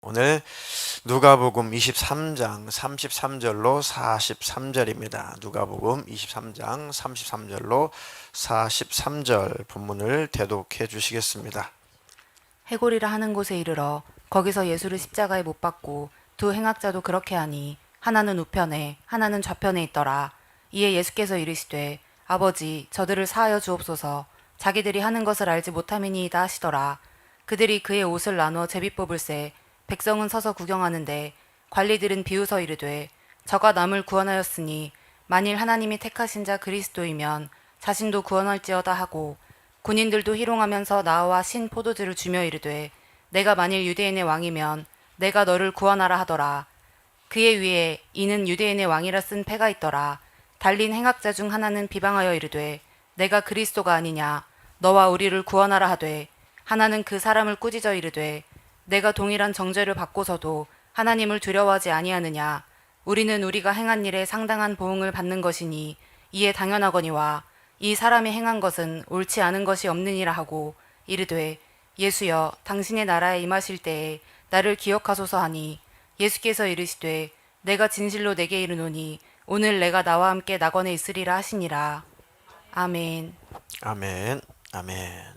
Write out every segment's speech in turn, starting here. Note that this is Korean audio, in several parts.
오늘 누가복음 23장 33절로 43절입니다. 누가복음 23장 33절로 43절 본문을 대독해 주시겠습니다. 해골이라 하는 곳에 이르러 거기서 예수를 십자가에 못 박고 두 행악자도 그렇게 하니 하나는 우편에 하나는 좌편에 있더라. 이에 예수께서 이르시되 아버지 저들을 사하여 주옵소서. 자기들이 하는 것을 알지 못함이니이다 하시더라. 그들이 그의 옷을 나누어 제비 뽑을새 백성은 서서 구경하는데 관리들은 비웃어 이르되 저가 남을 구원하였으니 만일 하나님이 택하신 자 그리스도이면 자신도 구원할지어다 하고 군인들도 희롱하면서 나와 신 포도주를 주며 이르되 내가 만일 유대인의 왕이면 내가 너를 구원하라 하더라. 그의 위에 이는 유대인의 왕이라 쓴 패가 있더라. 달린 행악자 중 하나는 비방하여 이르되 내가 그리스도가 아니냐 너와 우리를 구원하라 하되 하나는 그 사람을 꾸짖어 이르되 내가 동일한 정죄를 받고서도 하나님을 두려워하지 아니하느냐 우리는 우리가 행한 일에 상당한 보응을 받는 것이니 이에 당연하거니와 이 사람이 행한 것은 옳지 않은 것이 없느니라 하고 이르되 예수여 당신의 나라에 임하실 때에 나를 기억하소서 하니 예수께서 이르시되 내가 진실로 내게 이르노니 오늘 내가 나와 함께 낙원에 있으리라 하시니라. 아멘. 아멘. 아멘.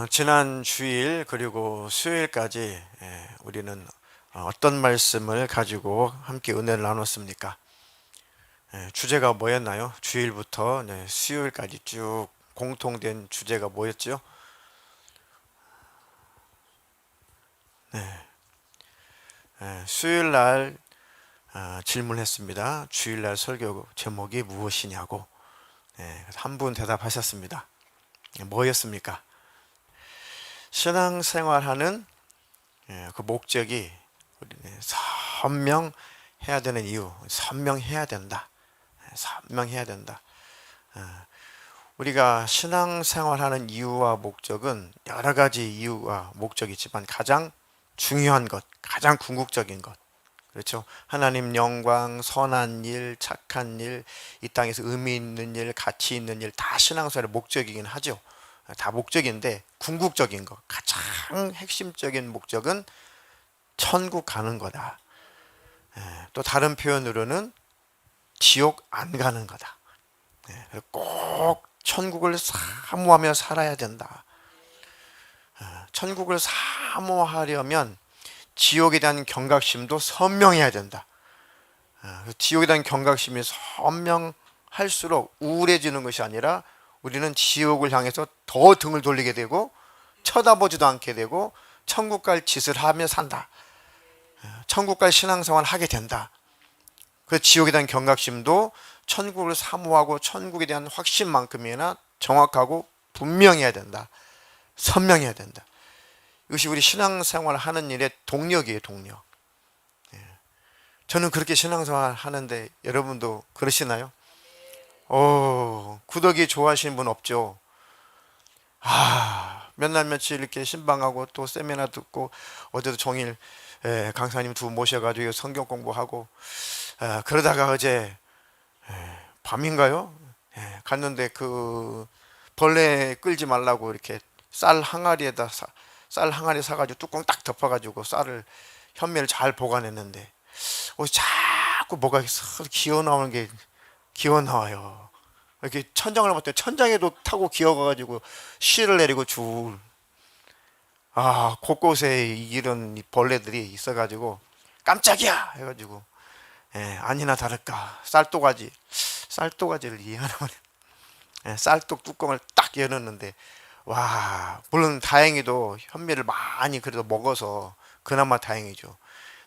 지난 주일 그리고 수요일까지 우리는 어떤 말씀을 가지고 함께 은혜를 나눴습니까? 주제가 뭐였나요? 주일부터 수요일까지 쭉 공통된 주제가 뭐였죠? 수요일날 질문했습니다. 주일날 설교 제목이 무엇이냐고. 한 분 대답하셨습니다. 뭐였습니까? 신앙생활하는 그 목적이 우리는 선명해야 되는 이유, 선명해야 된다. 선명해야 된다. 우리가 신앙생활하는 이유와 목적은 여러 가지 이유와 목적이 있지만 가장 중요한 것, 가장 궁극적인 것, 그렇죠? 하나님 영광, 선한 일, 착한 일, 이 땅에서 의미 있는 일, 가치 있는 일, 다 신앙생활의 목적이긴 하죠. 다 목적인데 궁극적인 것, 가장 핵심적인 목적은 천국 가는 거다. 또 다른 표현으로는 지옥 안 가는 거다. 꼭 천국을 사모하며 살아야 된다. 천국을 사모하려면 지옥에 대한 경각심도 선명해야 된다. 지옥에 대한 경각심이 선명할수록 우울해지는 것이 아니라 우리는 지옥을 향해서 더 등을 돌리게 되고 쳐다보지도 않게 되고 천국 갈 짓을 하며 산다. 천국 갈 신앙생활을 하게 된다. 그 지옥에 대한 경각심도 천국을 사모하고 천국에 대한 확신만큼이나 정확하고 분명해야 된다. 선명해야 된다. 이것이 우리 신앙생활을 하는 일의 동력이에요, 동력. 저는 그렇게 신앙생활 하는데 여러분도 그러시나요? 구더기 좋아하시는 분 없죠? 몇 날 며칠 이렇게 신방하고 또 세미나 듣고 어제도 종일 강사님 두 모셔가지고 성경 공부하고 그러다가 어제 밤인가요? 갔는데 그 벌레 끌지 말라고 이렇게 쌀 항아리 사가지고 뚜껑 딱 덮어가지고 쌀을 현미를 잘 보관했는데 자꾸 뭐가 기어 나오는 게 기어 나와요. 이렇게 천장을 봤더니 천장에도 타고 기어가가지고 씨를 내리고 곳곳에 이런 벌레들이 있어가지고 깜짝이야 해가지고 아니나 다를까 쌀도가지를 하나만 쌀독 뚜껑을 딱 열었는데 물론 다행히도 현미를 많이 그래도 먹어서 그나마 다행이죠.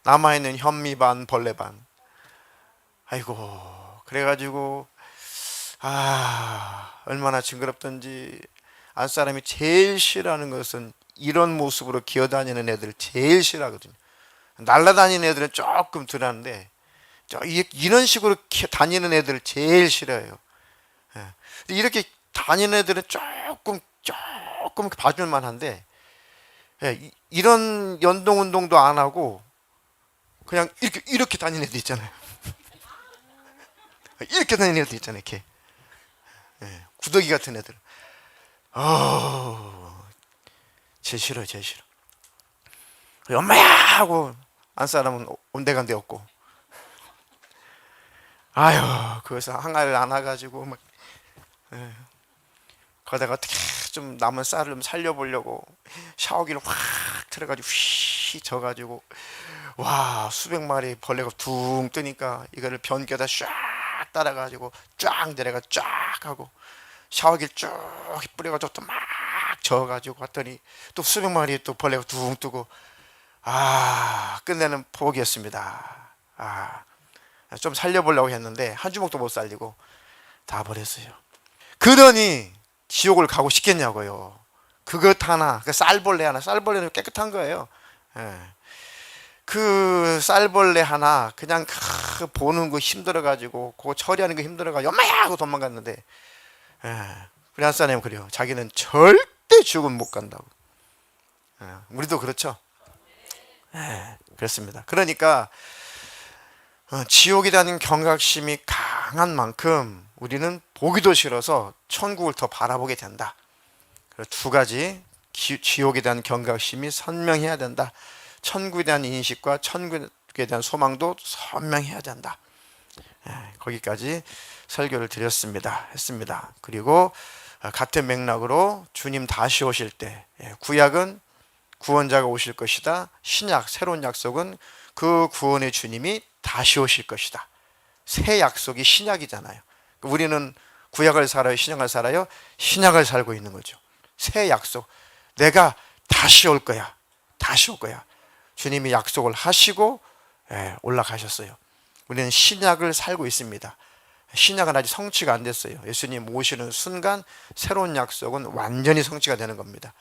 남아있는 현미 반 벌레 반. 아이고 그래가지고 얼마나 징그럽던지. 안사람이 제일 싫어하는 것은 이런 모습으로 기어다니는 애들 제일 싫어하거든요. 날아다니는 애들은 조금 덜하는데 이런 식으로 다니는 애들을 제일 싫어해요. 이렇게 다니는 애들은 조금 봐줄만 한데 이런 연동 운동도 안 하고 그냥 이렇게 다니는 애들 있잖아요. 이렇게 다니는 애들 있잖아요. 이렇게 구더기 같은 애들. 제일 싫어요, 제일 싫어. 엄마야 하고 안 사람은 온데간데 없고. 아유, 그래서 항아리를 안아가지고 막 거기다가 어떻게 좀 남은 쌀을 좀 살려보려고 샤워기를 확 틀어가지고 휘 져가지고 와 수백 마리 벌레가 둥 뜨니까 이거를 변기에다 쫙 따라가지고 쫙 내려가 쫙 하고 샤워기를 쭉 뿌려가지고 또 막 저어가지고 갔더니 또 수백 마리 또 벌레가 둥 뜨고 끝내는 포기였습니다. 좀 살려보려고 했는데 한 주먹도 못 살리고 다 버렸어요. 그러니 지옥을 가고 싶겠냐고요. 그것 하나, 그 쌀벌레 하나, 쌀벌레는 깨끗한 거예요. 그 쌀벌레 하나 그냥 보는 거 힘들어가지고 그거 처리하는 거 힘들어가지고 엄마야 하고 도망갔는데 우리 한사님 그래요. 자기는 절대 지옥은 못 간다고. 우리도 그렇죠. 그렇습니다. 그러니까 지옥이라는 경각심이 강한 만큼 우리는 보기도 싫어서 천국을 더 바라보게 된다. 두 가지, 지옥에 대한 경각심이 선명해야 된다. 천국에 대한 인식과 천국에 대한 소망도 선명해야 된다. 거기까지 설교를 했습니다. 그리고 같은 맥락으로 주님 다시 오실 때 구약은 구원자가 오실 것이다. 신약, 새로운 약속은 그 구원의 주님이 다시 오실 것이다. 새 약속이 신약이잖아요. 우리는 구약을 살아요? 신약을 살아요? 신약을 살고 있는 거죠. 새 약속. 내가 다시 올 거야. 다시 올 거야. 주님이 약속을 하시고 올라가셨어요. 우리는 신약을 살고 있습니다. 신약은 아직 성취가 안 됐어요. 예수님 오시는 순간 새로운 약속은 완전히 성취가 되는 겁니다.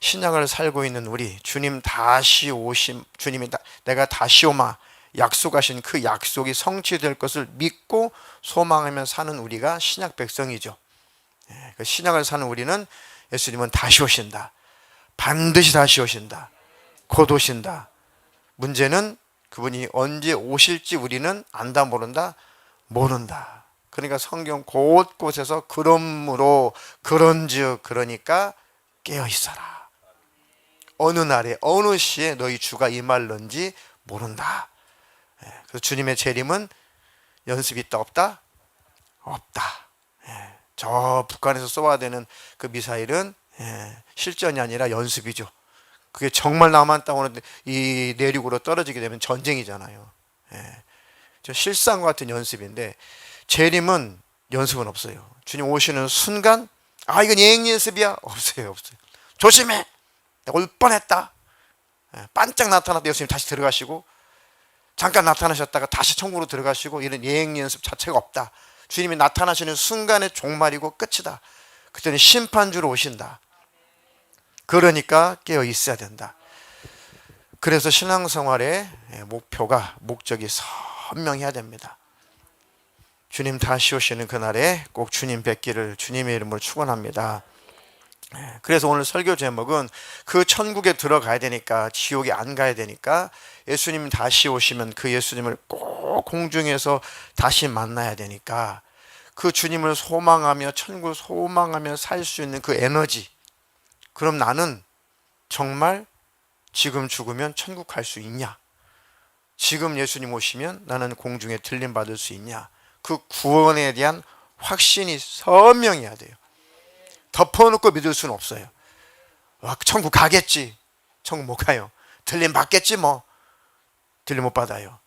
신약을 살고 있는 우리, 주님 다시 오심, 주님이 내가 다시 오마 약속하신 그 약속이 성취될 것을 믿고 소망하며 사는 우리가 신약 백성이죠. 그 신약을 사는 우리는 예수님은 다시 오신다. 반드시 다시 오신다. 곧 오신다. 문제는 그분이 언제 오실지 우리는 안다 모른다? 모른다. 그러니까 성경 곳곳에서 그러므로 그런즉 그러니까 깨어 있어라. 어느 날에 어느 시에 너희 주가 임할런지 모른다. 그래서 주님의 재림은 연습이 있다 없다? 없다. 저 북한에서 쏘아야 되는 그 미사일은 실전이 아니라 연습이죠. 그게 정말 남한 땅으로 이 내륙으로 떨어지게 되면 전쟁이잖아요. 저 실상과 같은 연습인데 재림은 연습은 없어요. 주님 오시는 순간 이건 예행 연습이야? 없어요. 조심해. 올 뻔했다. 반짝 나타났다 예수님 다시 들어가시고 잠깐 나타나셨다가 다시 천국으로 들어가시고 이런 예행 연습 자체가 없다. 주님이 나타나시는 순간의 종말이고 끝이다. 그때는 심판주로 오신다. 그러니까 깨어 있어야 된다. 그래서 신앙생활의 목적이 선명해야 됩니다. 주님 다시 오시는 그날에 꼭 주님 뵙기를 주님의 이름으로 축원합니다. 그래서 오늘 설교 제목은 그 천국에 들어가야 되니까 지옥에 안 가야 되니까 예수님 다시 오시면 그 예수님을 꼭 공중에서 다시 만나야 되니까 그 주님을 소망하며 천국을 소망하며 살 수 있는 그 에너지, 그럼 나는 정말 지금 죽으면 천국 갈 수 있냐? 지금 예수님 오시면 나는 공중에 들림 받을 수 있냐? 그 구원에 대한 확신이 선명해야 돼요. 덮어놓고 믿을 수는 없어요. 천국 가겠지. 천국 못 가요. 들림 받겠지 뭐. 들림 못 받아요.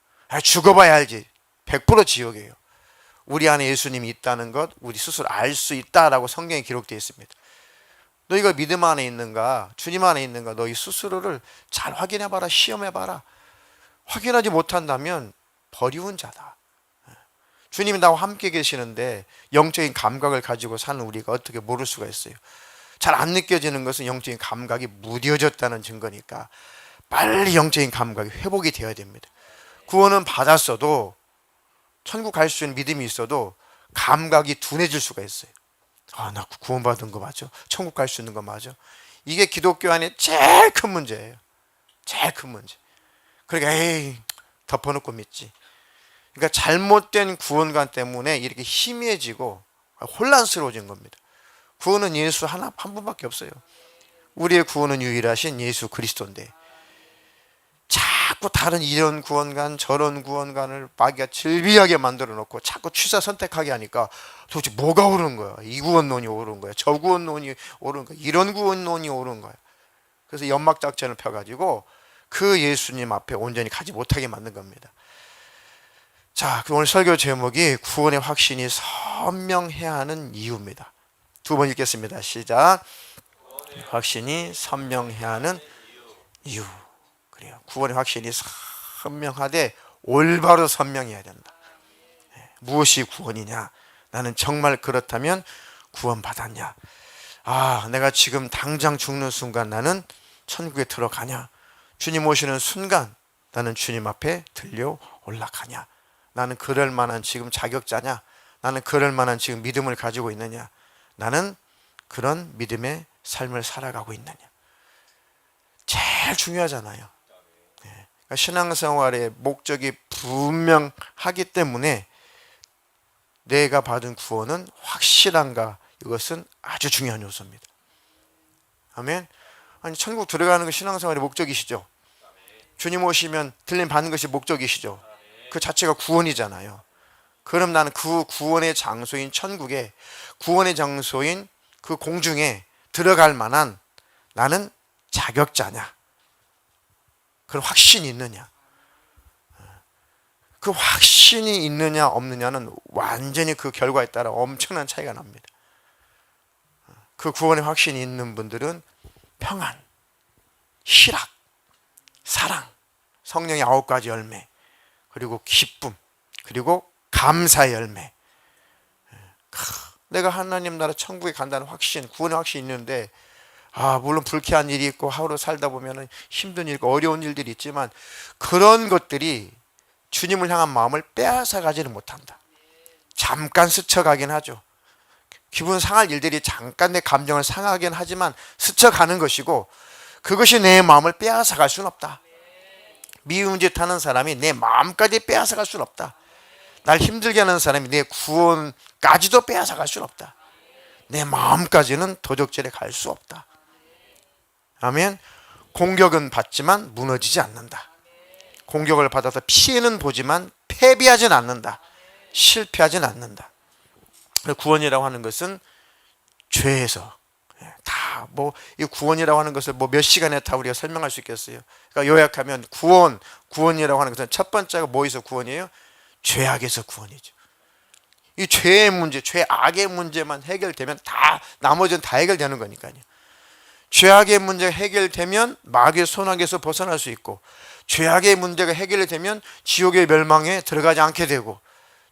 죽어봐야 알지. 100% 지옥이에요. 우리 안에 예수님이 있다는 것 우리 스스로 알 수 있다라고 성경에 기록되어 있습니다. 너희가 믿음 안에 있는가 주님 안에 있는가 너희 스스로를 잘 확인해봐라. 시험해봐라. 확인하지 못한다면 버리운 자다. 주님이 나와 함께 계시는데 영적인 감각을 가지고 사는 우리가 어떻게 모를 수가 있어요. 잘 안 느껴지는 것은 영적인 감각이 무뎌졌다는 증거니까 빨리 영적인 감각이 회복이 되어야 됩니다. 구원은 받았어도 천국 갈 수 있는 믿음이 있어도 감각이 둔해질 수가 있어요. 나 구원받은 거 맞아? 천국 갈 수 있는 거 맞아? 이게 기독교 안에 제일 큰 문제예요. 제일 큰 문제. 그러니까 덮어놓고 믿지. 그러니까 잘못된 구원관 때문에 이렇게 희미해지고 혼란스러워진 겁니다. 구원은 예수 한 분밖에 없어요. 우리의 구원은 유일하신 예수 그리스도인데 자꾸 다른 이런 구원관 저런 구원관을 마귀가 질비하게 만들어 놓고 자꾸 취사 선택하게 하니까 도대체 뭐가 옳은 거야? 이 구원론이 옳은 거야? 저 구원론이 옳은 거야? 이런 구원론이 옳은 거야? 그래서 연막 작전을 펴가지고 그 예수님 앞에 온전히 가지 못하게 만든 겁니다. 자, 오늘 설교 제목이 구원의 확신이 선명해야 하는 이유입니다. 두 번 읽겠습니다. 시작. 확신이 선명해야 하는 이유. 그래요. 구원의 확신이 선명하되 올바로 선명해야 된다. 무엇이 구원이냐? 나는 정말 그렇다면 구원받았냐? 아, 내가 지금 당장 죽는 순간 나는 천국에 들어가냐? 주님 오시는 순간 나는 주님 앞에 들려 올라가냐? 나는 그럴 만한 지금 자격자냐? 나는 그럴 만한 지금 믿음을 가지고 있느냐? 나는 그런 믿음의 삶을 살아가고 있느냐? 제일 중요하잖아요. 그러니까 신앙생활의 목적이 분명하기 때문에 내가 받은 구원은 확실한가? 이것은 아주 중요한 요소입니다. 아멘. 아니, 천국 들어가는 게 신앙생활의 목적이시죠. 주님 오시면 들림 받는 것이 목적이시죠. 그 자체가 구원이잖아요. 그럼 나는 그 구원의 장소인 천국에, 구원의 장소인 그 공중에 들어갈 만한 나는 자격자냐? 그런 확신이 있느냐? 그 확신이 있느냐 없느냐는 완전히 그 결과에 따라 엄청난 차이가 납니다. 그 구원의 확신이 있는 분들은 평안, 희락, 사랑, 성령의 9가지 열매, 그리고 기쁨, 그리고 감사의 열매. 내가 하나님 나라 천국에 간다는 확신, 구원의 확신이 있는데 물론 불쾌한 일이 있고 하루 살다 보면 힘든 일, 어려운 일들이 있지만 그런 것들이 주님을 향한 마음을 빼앗아가지는 못한다. 잠깐 스쳐가긴 하죠. 기분 상할 일들이 잠깐 내 감정을 상하긴 하지만 스쳐가는 것이고 그것이 내 마음을 빼앗아갈 수는 없다. 미운 짓 하는 사람이 내 마음까지 빼앗아갈 수는 없다. 날 힘들게 하는 사람이 내 구원까지도 빼앗아갈 수는 없다. 내 마음까지는 도적질에 갈 수 없다. 아멘. 공격은 받지만 무너지지 않는다. 공격을 받아서 피해는 보지만 패배하진 않는다. 실패하진 않는다. 구원이라고 하는 것은 죄에서 다 이 구원이라고 하는 것을 몇 시간에 다 우리가 설명할 수 있겠어요. 그러니까 요약하면 구원이라고 하는 것은 첫 번째가 뭐에서 구원이에요? 죄악에서 구원이죠. 이 죄의 문제, 죄악의 문제만 해결되면 다 나머지는 다 해결되는 거니까요. 죄악의 문제가 해결되면 마귀의 손아귀에서 벗어날 수 있고 죄악의 문제가 해결되면 지옥의 멸망에 들어가지 않게 되고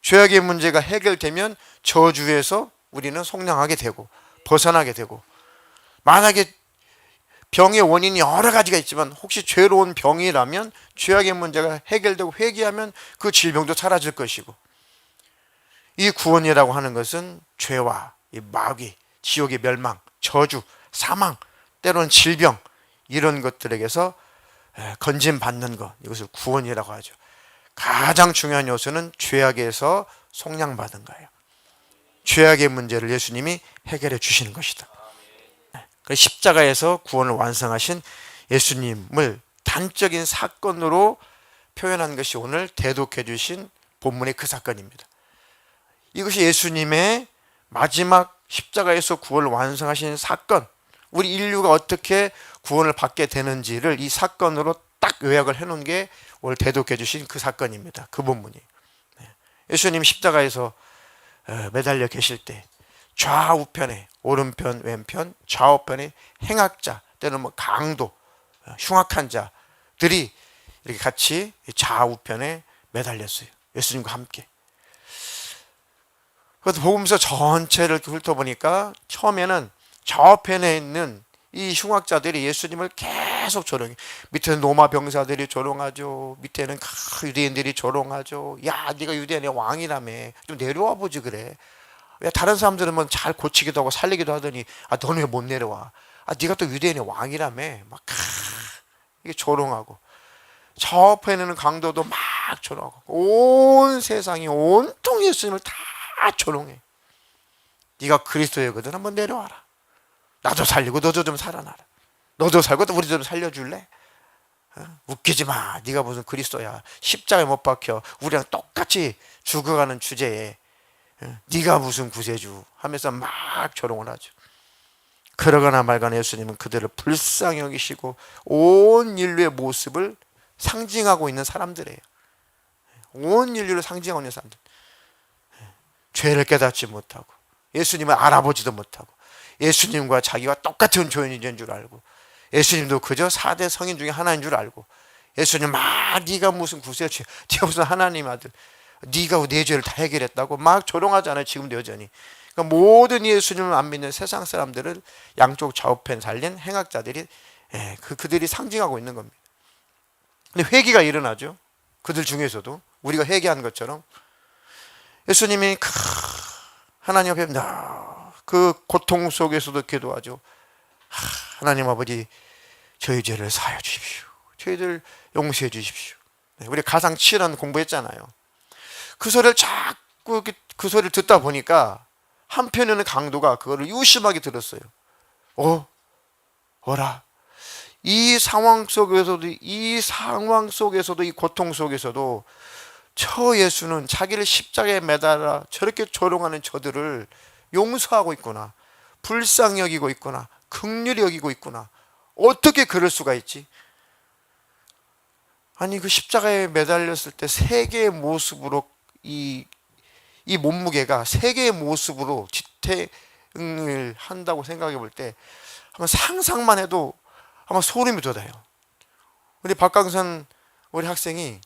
죄악의 문제가 해결되면 저주에서 우리는 속량하게 되고 벗어나게 되고 만약에 병의 원인이 여러 가지가 있지만 혹시 죄로운 병이라면 죄악의 문제가 해결되고 회개하면 그 질병도 사라질 것이고 이 구원이라고 하는 것은 죄와 이 마귀, 지옥의 멸망, 저주, 사망, 때로는 질병 이런 것들에게서 건짐받는 것 이것을 구원이라고 하죠. 가장 중요한 요소는 죄악에서 속량받은 거예요. 죄악의 문제를 예수님이 해결해 주시는 것이다. 십자가에서 구원을 완성하신 예수님을 단적인 사건으로 표현한 것이 오늘 대독해 주신 본문의 그 사건입니다. 이것이 예수님의 마지막 십자가에서 구원을 완성하신 사건, 우리 인류가 어떻게 구원을 받게 되는지를 이 사건으로 딱 요약을 해놓은 게 오늘 대독해 주신 그 사건입니다. 그 본문이. 예수님 십자가에서 매달려 계실 때 좌우편에 오른편 왼편 좌우편에 행악자 때는 강도 흉악한 자들이 이렇게 같이 좌우편에 매달렸어요. 예수님과 함께. 그래서 복음서 전체를 훑어보니까 처음에는 좌우편에 있는 이 흉악자들이 예수님을 계속 조롱해. 밑에는 로마 병사들이 조롱하죠. 밑에는 유대인들이 조롱하죠. 야, 네가 유대인의 왕이라며. 좀 내려와 보지 그래. 왜 다른 사람들은 뭐 잘 고치기도 하고 살리기도 하더니 너는 왜 못 내려와? 네가 또 유대인의 왕이라며. 막 이게 조롱하고. 좌우편에는 강도도 막 조롱하고. 온 세상이 온통 예수님을 다 조롱해. 네가 그리스도이거든. 한번 내려와라. 나도 살리고 너도 좀 살아나라. 너도 살고 우리 좀 살려줄래? 웃기지 마. 네가 무슨 그리스도야. 십자가에 못 박혀 우리랑 똑같이 죽어가는 주제에 네가 무슨 구세주 하면서 막 조롱을 하죠. 그러거나 말거나 예수님은 그들을 불쌍히 여기시고 온 인류의 모습을 상징하고 있는 사람들이에요. 온 인류를 상징하고 있는 사람들. 죄를 깨닫지 못하고 예수님을 알아보지도 못하고 예수님과 자기와 똑같은 존재인 줄 알고 예수님도 그저 4대 성인 중에 하나인 줄 알고 예수님 네가 무슨 구세주, 네가 무슨 하나님 아들, 네가 내 죄를 다 해결했다고 막 조롱하잖아요. 지금도 여전히. 그러니까 모든 예수님을 안 믿는 세상 사람들을 양쪽 좌우편 살린 행악자들이 그들이 상징하고 있는 겁니다. 근데 회개가 일어나죠. 그들 중에서도 우리가 회개한 것처럼 예수님이 하나님 앞에 그 고통 속에서도 기도하죠. 하나님 아버지 저희 죄를 사하여 주십시오. 저희들 용서해 주십시오. 우리 가상 7원 공부했잖아요. 그 소리를 자꾸 그 소리를 듣다 보니까 한편에는 강도가 그거를 유심하게 들었어요. 어라. 이 상황 속에서도 이 고통 속에서도 저 예수는 자기를 십자가에 매달아 저렇게 조롱하는 저들을 용서하고 있구나. 불쌍히 여기고 있구나. 긍휼히 여기고 있구나. 어떻게 그럴 수가 있지? 아니 그 십자가에 매달렸을 때 세 개의 모습으로 이 몸무게가 세 개의 모습으로 지탱을 한다고 생각해 볼 때 한번 상상만 해도 아마 소름이 돋아요. 우리 박강선 우리 학생이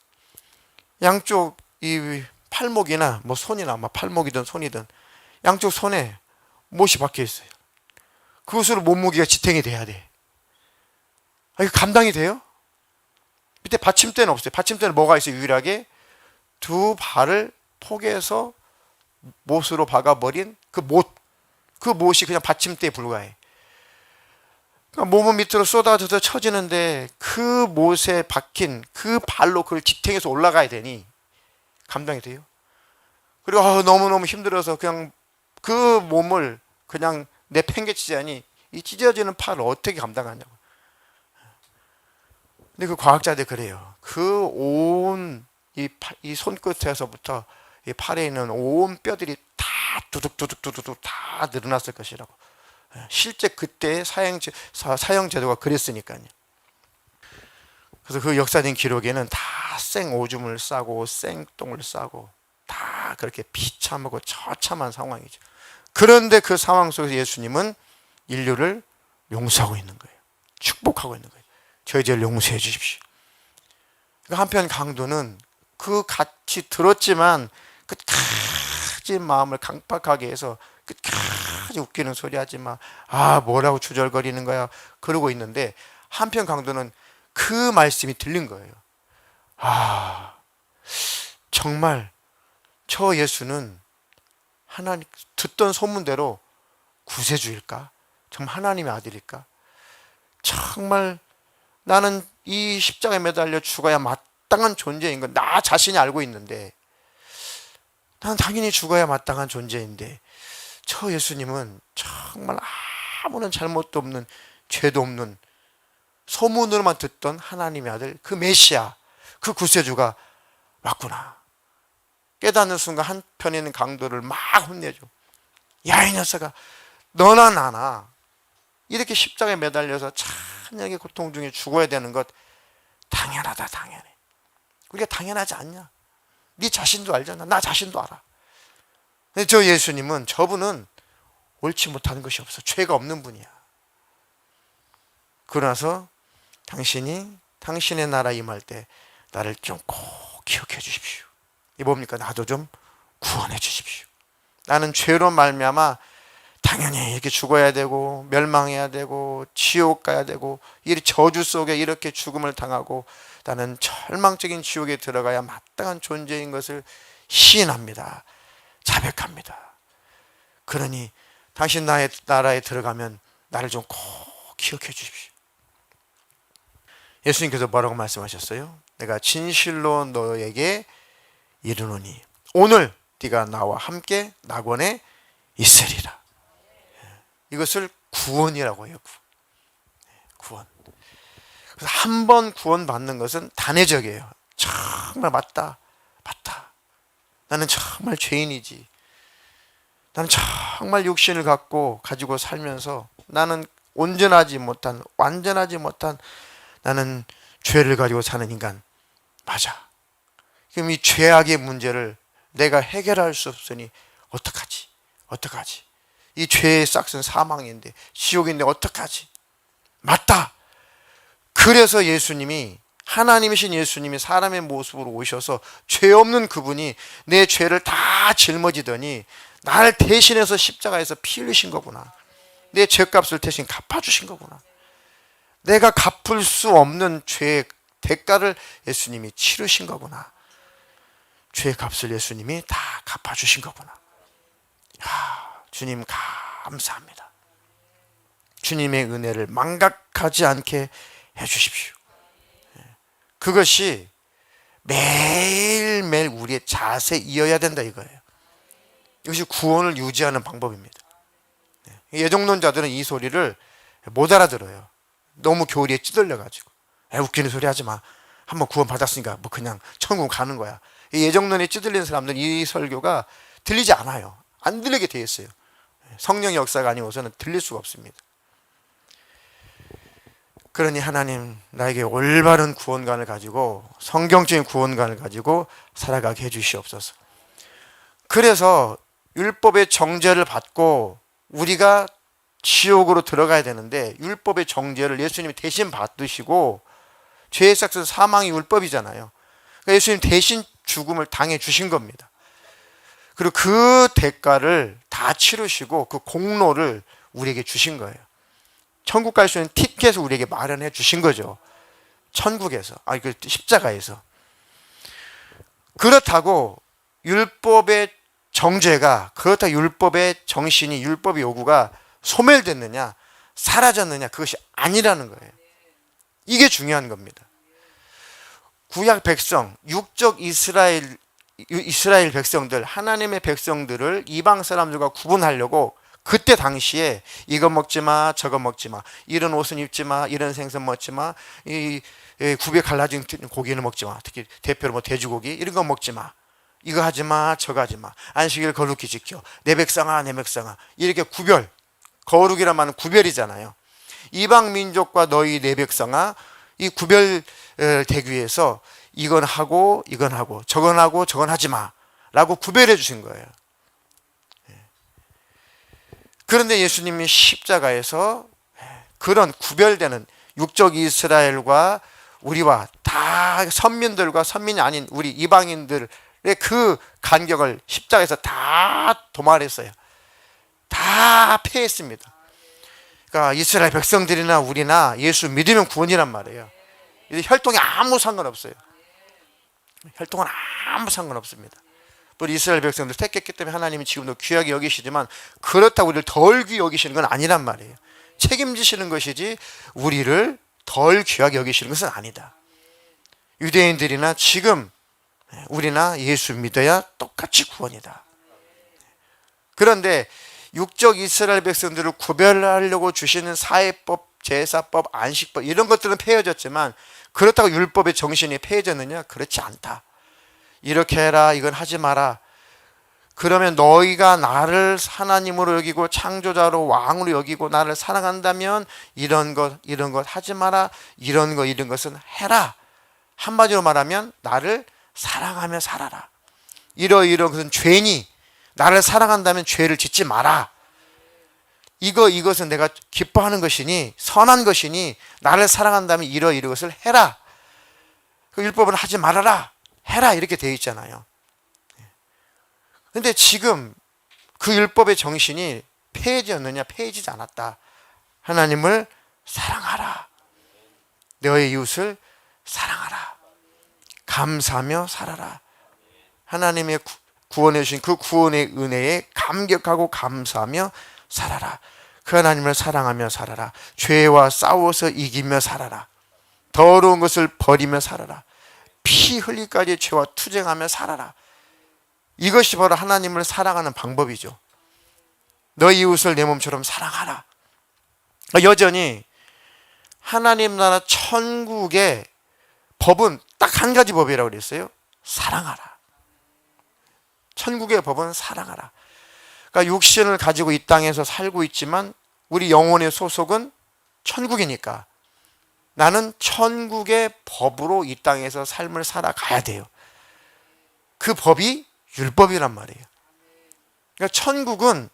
양쪽 이 팔목이나 뭐 손이나 뭐 팔목이든 손이든 양쪽 손에 못이 박혀 있어요. 그것으로 몸무게가 지탱이 돼야 돼. 이거 감당이 돼요? 밑에 받침대는 없어요. 받침대는 뭐가 있어요? 유일하게 두 발을 포개서 못으로 박아버린 그 못이 그냥 받침대에 불과해. 그러니까 몸은 밑으로 쏟아져서 처지는데 그 못에 박힌 그 발로 그걸 지탱해서 올라가야 되니 감당이 돼요? 그리고 너무너무 힘들어서 그냥 그 몸을 그냥 내팽개치자니 이 찢어지는 팔을 어떻게 감당하냐고. 근데 그 과학자들이 그래요. 그 온 이 손끝에서부터 이 팔에 있는 온 뼈들이 다 두둑두둑두둑 다 늘어났을 것이라고. 실제 그때 사형 제도가 그랬으니까요. 그래서 그 역사적인 기록에는 다 생 오줌을 싸고 생똥을 싸고 다 그렇게 비참하고 처참한 상황이죠. 그런데 그 상황 속에서 예수님은 인류를 용서하고 있는 거예요. 축복하고 있는 거예요. 저희 죄를 용서해 주십시오. 한편 강도는 그 같이 들었지만 끝까지 마음을 강팍하게 해서 끝까지 웃기는 소리 하지 마. 뭐라고 주절거리는 거야. 그러고 있는데 한편 강도는 그 말씀이 들린 거예요. 정말 저 예수는 하나님 듣던 소문대로 구세주일까? 정말 하나님의 아들일까? 정말 나는 이 십자가에 매달려 죽어야 마땅한 존재인 건 나 자신이 알고 있는데 난 당연히 죽어야 마땅한 존재인데 저 예수님은 정말 아무런 잘못도 없는 죄도 없는 소문으로만 듣던 하나님의 아들 그 메시아 그 구세주가 맞구나. 깨닫는 순간 한편에 있는 강도를 막 혼내죠. 야 이 녀석아 너나 나나 이렇게 십자가에 매달려서 찬양의 고통 중에 죽어야 되는 것 당연하다. 당연해. 우리가 당연하지 않냐. 네 자신도 알잖아. 나 자신도 알아. 근데 저 예수님은 저분은 옳지 못하는 것이 없어. 죄가 없는 분이야. 그러나서 당신이 당신의 나라 임할 때 나를 좀 꼭 기억해 주십시오. 이 뭡니까? 나도 좀 구원해 주십시오. 나는 죄로 말미암아 당연히 이렇게 죽어야 되고 멸망해야 되고 지옥 가야 되고 이 저주 속에 이렇게 죽음을 당하고 나는 절망적인 지옥에 들어가야 마땅한 존재인 것을 시인합니다. 자백합니다. 그러니 당신 나의 나라에 들어가면 나를 좀 꼭 기억해 주십시오. 예수님께서 뭐라고 말씀하셨어요? 내가 진실로 너에게 이르노니 오늘 네가 나와 함께 낙원에 있으리라. 이것을 구원이라고 해요. 구원. 그래서 한 번 구원받는 것은 단회적이에요. 정말 맞다. 나는 정말 죄인이지. 나는 정말 육신을 가지고 살면서 나는 완전하지 못한 나는 죄를 가지고 사는 인간. 맞아. 그럼 이 죄악의 문제를 내가 해결할 수 없으니 어떡하지? 이 죄의 싹은 사망인데, 지옥인데 어떡하지? 맞다. 그래서 하나님이신 예수님이 사람의 모습으로 오셔서 죄 없는 그분이 내 죄를 다 짊어지더니 나를 대신해서 십자가에서 피 흘리신 거구나. 내 죄값을 대신 갚아주신 거구나. 내가 갚을 수 없는 죄의 대가를 예수님이 치르신 거구나. 죄의 값을 예수님이 다 갚아주신 거구나. 주님 감사합니다. 주님의 은혜를 망각하지 않게 해주십시오. 그것이 매일매일 우리의 자세이어야 된다 이거예요. 이것이 구원을 유지하는 방법입니다. 예정론자들은 이 소리를 못 알아들어요. 너무 교리에 찌들려가지고 웃기는 소리 하지 마. 한번 구원 받았으니까 뭐 그냥 천국 가는 거야. 이 예정론에 찌들린 사람들은 이 설교가 들리지 않아요. 안 들리게 돼 있어요. 성령의 역사가 아니고서는 들릴 수가 없습니다. 그러니 하나님 나에게 올바른 구원관을 가지고 성경적인 구원관을 가지고 살아가게 해주시옵소서. 그래서 율법의 정죄를 받고 우리가 지옥으로 들어가야 되는데 율법의 정죄를 예수님이 대신 받으시고 죄의 삭은 사망이 율법이잖아요. 그러니까 예수님 대신 죽음을 당해 주신 겁니다. 그리고 그 대가를 다 치르시고 그 공로를 우리에게 주신 거예요. 천국 갈 수 있는 티켓을 우리에게 마련해 주신 거죠. 천국에서, 그 십자가에서. 그렇다고 율법의 정죄가, 그렇다고 율법의 정신이, 율법의 요구가 소멸됐느냐, 사라졌느냐, 그것이 아니라는 거예요. 이게 중요한 겁니다. 구약 백성, 육적 이스라엘 백성들, 하나님의 백성들을 이방 사람들과 구분하려고 그때 당시에 이거 먹지 마, 저거 먹지 마, 이런 옷은 입지 마, 이런 생선 먹지 마, 이 굽에 갈라진 고기는 먹지 마, 특히 대표로 뭐 돼지고기 이런 거 먹지 마, 이거 하지 마, 저거 하지 마, 안식일 거룩히 지켜, 내 백성아 이렇게 구별, 거룩이란 말은 구별이잖아요. 이방 민족과 너희 내 백성아, 이 구별되기 위해서 이건 하고 저건 하고 저건 하지 마 라고 구별해 주신 거예요. 그런데 예수님이 십자가에서 그런 구별되는 육적 이스라엘과 우리와 다 선민들과 선민이 아닌 우리 이방인들의 그 간격을 십자가에서 다 도말했어요. 다 폐했습니다. 그러니까 이스라엘 백성들이나 우리나 예수 믿으면 구원이란 말이에요. 혈통에 아무 상관없어요. 혈통은 아무 상관없습니다. 우리 이스라엘 백성들 택했기 때문에 하나님이 지금도 귀하게 여기시지만 그렇다고 우리를 덜 귀히 여기시는 건 아니란 말이에요. 책임지시는 것이지 우리를 덜 귀하게 여기시는 것은 아니다. 유대인들이나 지금 우리나 예수 믿어야 똑같이 구원이다. 그런데 육적 이스라엘 백성들을 구별하려고 주시는 사회법, 제사법, 안식법 이런 것들은 폐해졌지만 그렇다고 율법의 정신이 폐해졌느냐? 그렇지 않다. 이렇게 해라, 이건 하지 마라. 그러면 너희가 나를 하나님으로 여기고 창조자로 왕으로 여기고 나를 사랑한다면 이런 것 하지 마라. 이런 것은 해라. 한마디로 말하면 나를 사랑하며 살아라. 이러이러 것은 죄니 나를 사랑한다면 죄를 짓지 마라. 이것은 내가 기뻐하는 것이니 선한 것이니 나를 사랑한다면 이러이러 것을 해라. 그 율법은 하지 말아라. 해라 이렇게 되어 있잖아요. 그런데 지금 그 율법의 정신이 폐해졌느냐? 폐해지지 않았다. 하나님을 사랑하라. 너의 이웃을 사랑하라. 감사하며 살아라. 하나님의 구원해 주신 그 구원의 은혜에 감격하고 감사하며 살아라. 그 하나님을 사랑하며 살아라. 죄와 싸워서 이기며 살아라. 더러운 것을 버리며 살아라. 피 흘리까지 죄와 투쟁하며 살아라. 이것이 바로 하나님을 사랑하는 방법이죠. 너 이웃을 내 몸처럼 사랑하라. 여전히 하나님 나라 천국의 법은 딱 한 가지 법이라고 그랬어요. 사랑하라. 천국의 법은 사랑하라. 그러니까 육신을 가지고 이 땅에서 살고 있지만 우리 영혼의 소속은 천국이니까 나는 천국의 법으로 이 땅에서 삶을 살아가야 돼요. 그 법이 율법이란 말이에요. 그러니까 천국은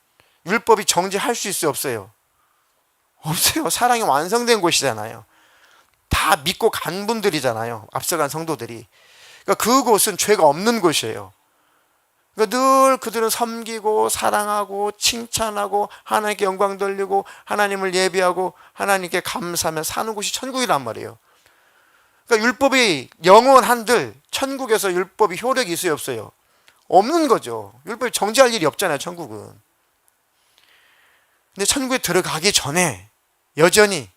율법이 정지할 수 있어요, 없어요? 없어요. 사랑이 완성된 곳이잖아요. 다 믿고 간 분들이잖아요. 앞서간 성도들이. 그러니까 그곳은 죄가 없는 곳이에요. 그러니까 늘 그들은 섬기고 사랑하고 칭찬하고 하나님께 영광 돌리고 하나님을 예배하고 하나님께 감사하며 사는 곳이 천국이란 말이에요. 그러니까 율법이 영원한들 천국에서 율법이 효력이 있어요, 없어요? 없는 거죠. 율법이 정지할 일이 없잖아요, 천국은. 근데 천국에 들어가기 전에 여전히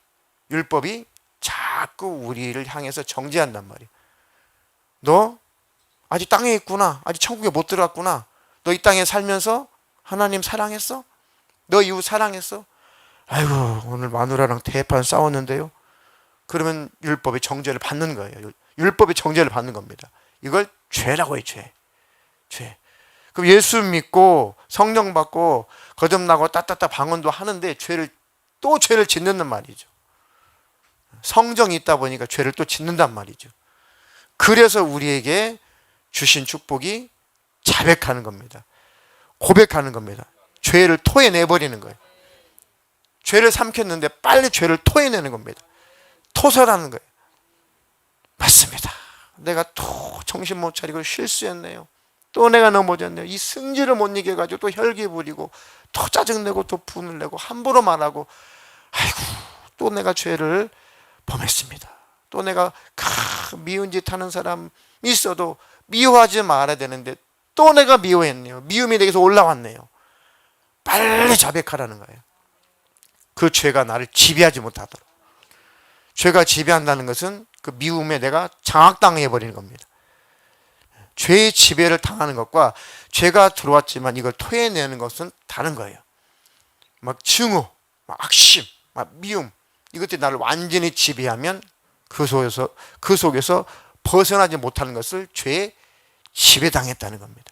율법이 자꾸 우리를 향해서 정지한단 말이에요. 너 아직 땅에 있구나. 아직 천국에 못 들어갔구나. 너 이 땅에 살면서 하나님 사랑했어? 너 이웃 사랑했어? 아이고, 오늘 마누라랑 대판 싸웠는데요. 그러면 율법의 정죄를 받는 거예요. 율법의 정죄를 받는 겁니다. 이걸 죄라고 해요, 죄. 죄. 그럼 예수 믿고 성령 받고 거듭나고 따따따 방언도 하는데 죄를 짓는단 말이죠. 성정이 있다 보니까 죄를 또 짓는단 말이죠. 그래서 우리에게 주신 축복이 자백하는 겁니다. 고백하는 겁니다. 죄를 토해내버리는 거예요. 죄를 삼켰는데 빨리 죄를 토해내는 겁니다. 토설하는 거예요. 맞습니다. 내가 또 정신 못 차리고 실수했네요. 또 내가 넘어졌네요. 이 승질을 못 이겨가지고 또 혈기 부리고 또 짜증내고 또 분을 내고 함부로 말하고 아이고 또 내가 죄를 범했습니다. 또 내가 미운 짓 하는 사람 있어도 미워하지 말아야 되는데 또 내가 미워했네요. 미움이 내게서 올라왔네요. 빨리 자백하라는 거예요. 그 죄가 나를 지배하지 못하도록. 죄가 지배한다는 것은 그 미움에 내가 장악당해버리는 겁니다. 죄의 지배를 당하는 것과 죄가 들어왔지만 이걸 토해내는 것은 다른 거예요. 막 증오, 막 악심, 막 미움 이것들이 나를 완전히 지배하면 그 속에서 벗어나지 못하는 것을 죄의 지배당했다는 겁니다.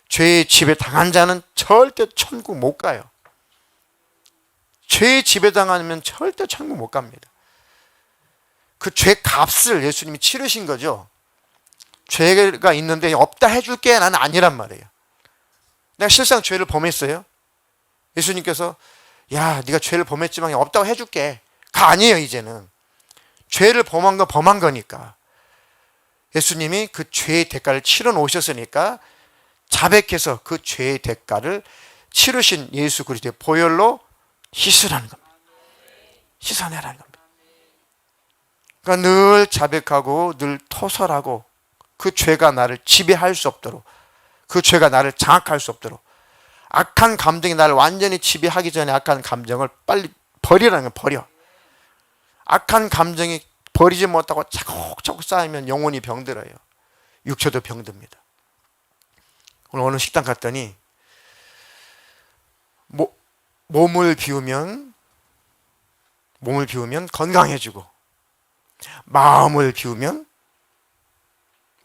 죄의 지배당한 자는 절대 천국 못 가요. 죄의 지배당하면 절대 천국 못 갑니다. 그 죄 값을 예수님이 치르신 거죠. 죄가 있는데 없다 해줄게 나는 아니란 말이에요. 내가 실상 죄를 범했어요. 예수님께서 야 네가 죄를 범했지만 없다고 해줄게 가 아니에요. 이제는 죄를 범한 건 범한 거니까 예수님이 그 죄의 대가를 치러 놓으셨으니까 자백해서 그 죄의 대가를 치르신 예수 그리스도의 보혈로 씻으라는 겁니다. 씻어내라는 겁니다. 그러니까 늘 자백하고 늘 토설하고 그 죄가 나를 지배할 수 없도록 그 죄가 나를 장악할 수 없도록 악한 감정이 나를 완전히 지배하기 전에 악한 감정을 빨리 버리라는 거예요. 버려. 악한 감정이 버리지 못하고 차곡차곡 쌓이면 영혼이 병들어요. 육체도 병듭니다. 오늘 어느 식당 갔더니 몸을 비우면 건강해지고 마음을 비우면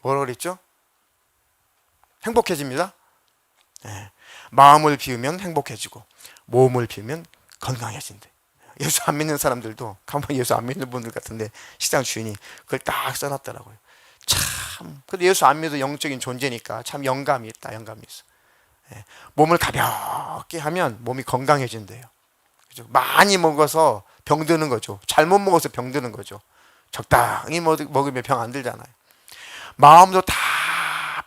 뭐라고 그랬죠? 행복해집니다. 네. 마음을 비우면 행복해지고 몸을 비우면 건강해진대. 예수 안 믿는 사람들도 가만 예수 안 믿는 분들 같은데 식당 주인이 그걸 딱 써놨더라고요. 참 근데 예수 안 믿어도 영적인 존재니까 참 영감이 있다. 영감이 있어. 네. 몸을 가볍게 하면 몸이 건강해진대요. 그죠? 많이 먹어서 병드는 거죠. 잘못 먹어서 병드는 거죠. 적당히 먹으면 병 안 들잖아요. 마음도 다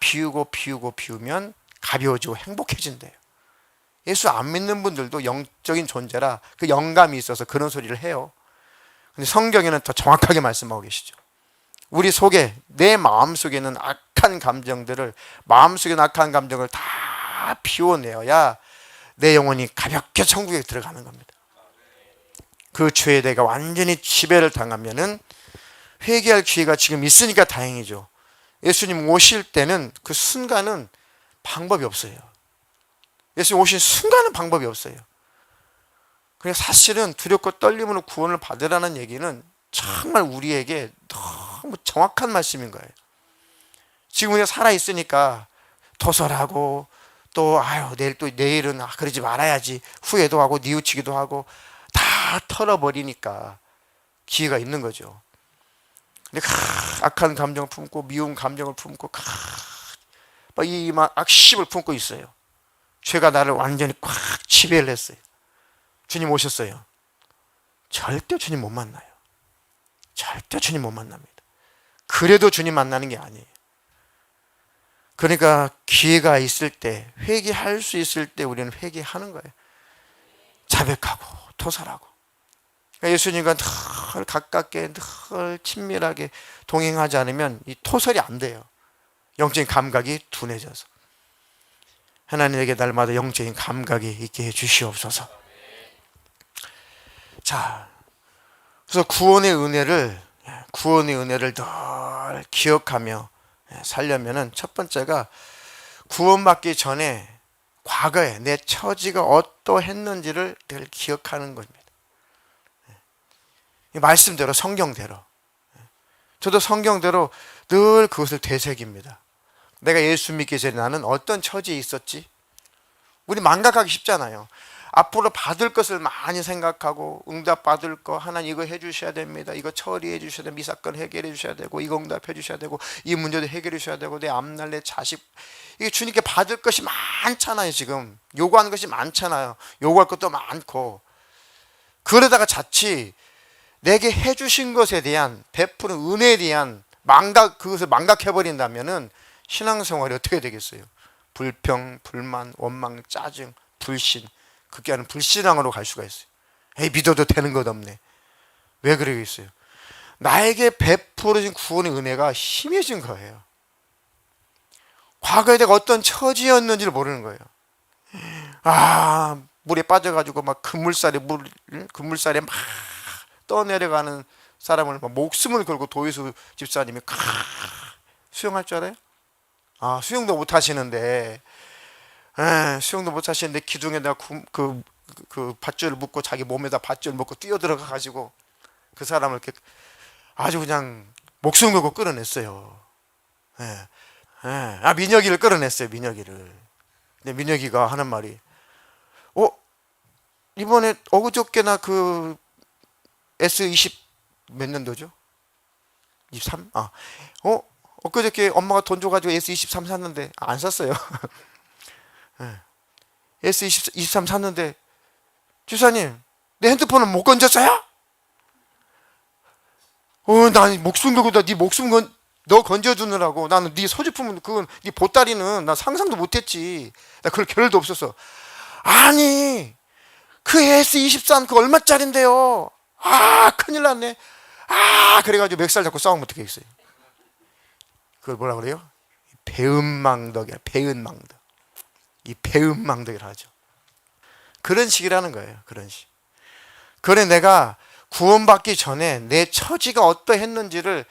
비우면 가벼워지고 행복해진대요. 예수 안 믿는 분들도 영적인 존재라 그 영감이 있어서 그런 소리를 해요. 근데 성경에는 더 정확하게 말씀하고 계시죠. 우리 속에 내 마음속에는 악한 감정을 다 비워내어야 내 영혼이 가볍게 천국에 들어가는 겁니다. 그 죄에 내가 완전히 지배를 당하면은 회개할 기회가 지금 있으니까 다행이죠. 예수님 오실 때는 그 순간은 방법이 없어요. 예수님 오신 순간은 방법이 없어요. 그래서 사실은 두렵고 떨림으로 구원을 받으라는 얘기는 정말 우리에게 너무 정확한 말씀인 거예요. 지금 우리가 살아있으니까 도설하고 또 내일은 그러지 말아야지 후회도 하고 뉘우치기도 하고 다 털어버리니까 기회가 있는 거죠. 근데 악한 감정을 품고 미운 감정을 품고 이 악심을 품고 있어요. 죄가 나를 완전히 꽉 지배를 했어요. 주님 오셨어요. 절대 주님 못 만나요. 절대 주님 못 만납니다. 그래도 주님 만나는 게 아니에요. 그러니까 기회가 있을 때, 회개할 수 있을 때 우리는 회개하는 거예요. 자백하고 토설하고. 그러니까 예수님과 늘 가깝게 늘 친밀하게 동행하지 않으면 이 토설이 안 돼요. 영적인 감각이 둔해져서. 하나님에게 날마다 영적인 감각이 있게 해 주시옵소서. 자, 그래서 구원의 은혜를 늘 기억하며 살려면은 첫 번째가 구원받기 전에 과거에 내 처지가 어떠했는지를 늘 기억하는 겁니다. 말씀대로 성경대로. 저도 성경대로 늘 그것을 되새깁니다. 내가 예수 믿기 전에 나는 어떤 처지에 있었지? 우리 망각하기 쉽잖아요. 앞으로 받을 것을 많이 생각하고 응답받을 거 하나님 이거 해주셔야 됩니다. 이거 처리해 주셔야 됩니다. 이 사건 해결해 주셔야 되고 이거 응답해 주셔야 되고 이 문제도 해결해 주셔야 되고 내 앞날 내 자식 이게 주님께 받을 것이 많잖아요. 지금 요구하는 것이 많잖아요. 요구할 것도 많고 그러다가 자칫 내게 해주신 것에 대한 베푸는 은혜에 대한 그것을 망각해버린다면은 신앙생활이 어떻게 되겠어요? 불평, 불만, 원망, 짜증, 불신 그게 아니라 불신앙으로 갈 수가 있어요. 믿어도 되는 것 없네. 왜 그러겠어요? 나에게 베풀어진 구원의 은혜가 힘해진 거예요. 과거에 내가 어떤 처지였는지를 모르는 거예요. 물에 빠져가지고 막 그물살에 막 떠내려가는 사람을 막 목숨을 걸고 도예수 집사님이 수영할 줄 알아요? 수영도 못 하시는데 기둥에다가 그 밧줄을 묶고 자기 몸에다 밧줄 묶고 뛰어들어가 가지고 그 사람을 이렇게 아주 그냥 목숨 걸고 끌어냈어요. 민혁이를 끌어냈어요. 민혁이를. 근데 민혁이가 하는 말이 이번에 어그저께나 그 S20 몇 년도죠? 23? 엊그저께 엄마가 돈 줘가지고 S23 샀는데 안 샀어요. S23 샀는데 주사님 내 핸드폰은 못 건졌어요? 난 목숨 걸고 네 목숨 너 건져주느라고 나는 네 소지품은 그건 네 보따리는 나 상상도 못했지. 나 그럴 겨를도 없었어. 아니 그 S23 그 얼마짜린데요? 큰일 났네. 그래가지고 멱살 잡고 싸우면 어떻게 했어요? 그걸 뭐라 그래요? 배은망덕이야. 배은망덕. 이 배은망덕이라 하죠. 그런 식이라는 거예요. 그런 식. 그래 내가 구원받기 전에 내 처지가 어떠했는지를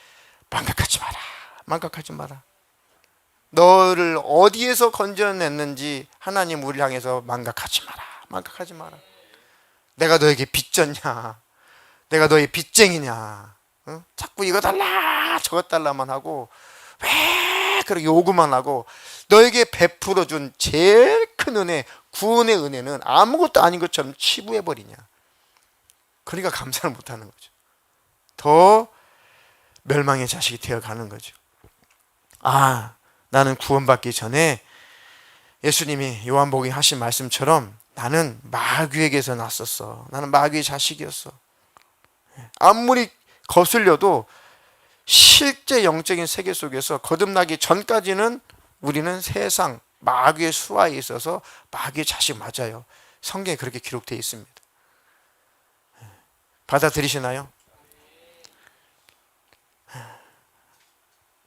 망각하지 마라. 망각하지 마라. 너를 어디에서 건져냈는지 하나님 우리를 향해서 망각하지 마라. 망각하지 마라. 내가 너에게 빚졌냐? 내가 너의 빚쟁이냐? 자꾸 이거 달라 저거 달라만 하고 왜 그렇게 요구만 하고 너에게 베풀어준 제일 큰 은혜 구원의 은혜는 아무것도 아닌 것처럼 치부해버리냐? 그러니까 감사를 못하는 거죠. 더 멸망의 자식이 되어가는 거죠. 나는 구원받기 전에 예수님이 요한복음에 하신 말씀처럼 나는 마귀에게서 났었어. 나는 마귀의 자식이었어. 아무리 거슬려도 실제 영적인 세계 속에서 거듭나기 전까지는 우리는 세상 마귀의 수하에 있어서 마귀의 자식 맞아요. 성경에 그렇게 기록되어 있습니다. 받아들이시나요?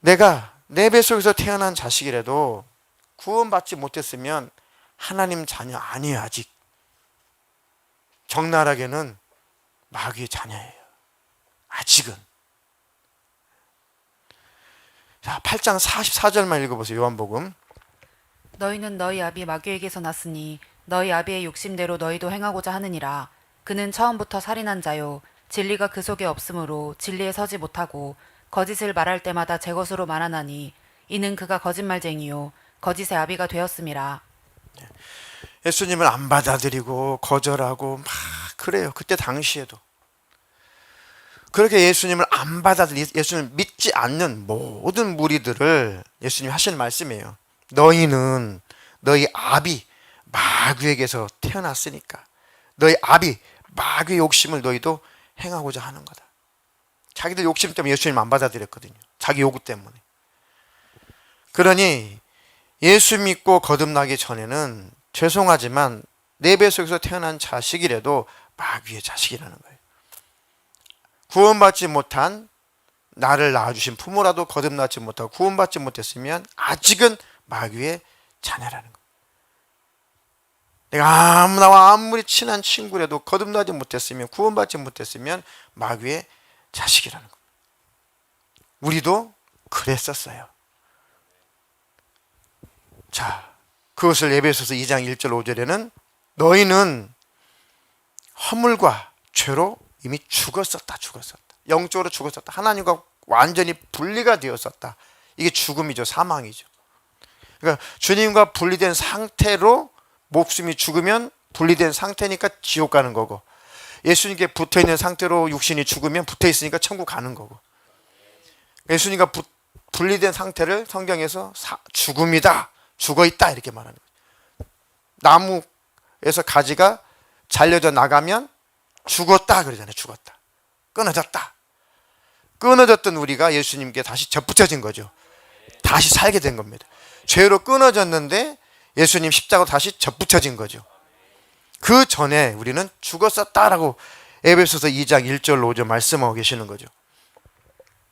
내가 내 뱃속에서 태어난 자식이라도 구원받지 못했으면 하나님 자녀 아니에요. 아직 적나라하게는 마귀의 자녀예요. 아직은. 자, 8장 44절만 읽어보세요. 요한복음. 너희는 너희 아비 마귀에게서 났으니 너희 아비의 욕심대로 너희도 행하고자 하느니라. 그는 처음부터 살인한 자요 진리가 그 속에 없으므로 진리에 서지 못하고 거짓을 말할 때마다 제 것으로 말하나니 이는 그가 거짓말쟁이요 거짓의 아비가 되었음이라. 예수님을 안 받아들이고 거절하고 막 그래요. 그때 당시에도 그렇게 예수님을 안 받아들이, 예수님을 믿지 않는 모든 무리들을 예수님이 하시는 말씀이에요. 너희는 너희 아비 마귀에게서 태어났으니까 너희 아비 마귀의 욕심을 너희도 행하고자 하는 거다. 자기들 욕심 때문에 예수님 안 받아들였거든요. 자기 요구 때문에. 그러니 예수 믿고 거듭나기 전에는 죄송하지만 내 뱃속에서 태어난 자식이라도 마귀의 자식이라는 거예요. 구원받지 못한 나를 낳아주신 부모라도 거듭나지 못하고 구원받지 못했으면 아직은 마귀의 자녀라는 거예요. 내가 나와 아무리 친한 친구라도 거듭나지 못했으면 구원받지 못했으면 마귀의 자식이라는 거예요. 우리도 그랬었어요. 자, 그것을 에베소서 2장 1절 5절에는 너희는 허물과 죄로 이미 죽었었다. 영적으로 죽었었다. 하나님과 완전히 분리가 되었었다. 이게 죽음이죠. 사망이죠. 그러니까 주님과 분리된 상태로 목숨이 죽으면 분리된 상태니까 지옥 가는 거고, 예수님께 붙어있는 상태로 육신이 죽으면 붙어있으니까 천국 가는 거고, 예수님과 분리된 상태를 성경에서 죽음이다, 죽어있다 이렇게 말하는 거예요. 나무에서 가지가 잘려져 나가면 죽었다 그러잖아요. 죽었다. 끊어졌다. 끊어졌던 우리가 예수님께 다시 접붙여진 거죠. 다시 살게 된 겁니다. 죄로 끊어졌는데 예수님 십자가로 다시 접붙여진 거죠. 그 전에 우리는 죽었었다라고 에베소서 2장 1절 5절 말씀하고 계시는 거죠.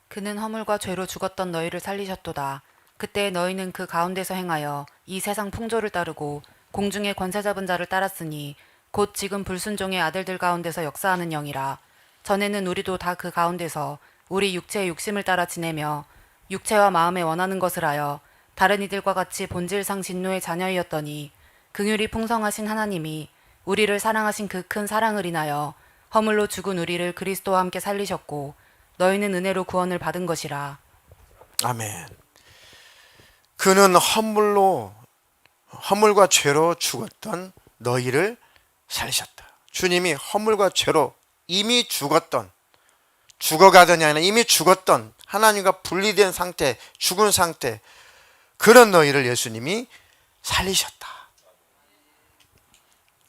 그는 허물과 죄로 죽었던 너희를 살리셨도다. 그때 너희는 그 가운데서 행하여 이 세상 풍조를 따르고 공중의 권세 잡은 자를 따랐으니 곧 지금 불순종의 아들들 가운데서 역사하는 영이라. 전에는 우리도 다 그 가운데서 우리 육체의 욕심을 따라 지내며 육체와 마음에 원하는 것을 하여 다른 이들과 같이 본질상 진노의 자녀이었더니 긍휼이 풍성하신 하나님이 우리를 사랑하신 그 큰 사랑을 인하여 허물로 죽은 우리를 그리스도와 함께 살리셨고 너희는 은혜로 구원을 받은 것이라. 아멘. 그는 허물과 죄로 죽었던 너희를 살리셨다. 주님이 허물과 죄로 이미 죽어가더니 아니라 이미 죽었던, 하나님과 분리된 상태, 죽은 상태, 그런 너희를 예수님이 살리셨다.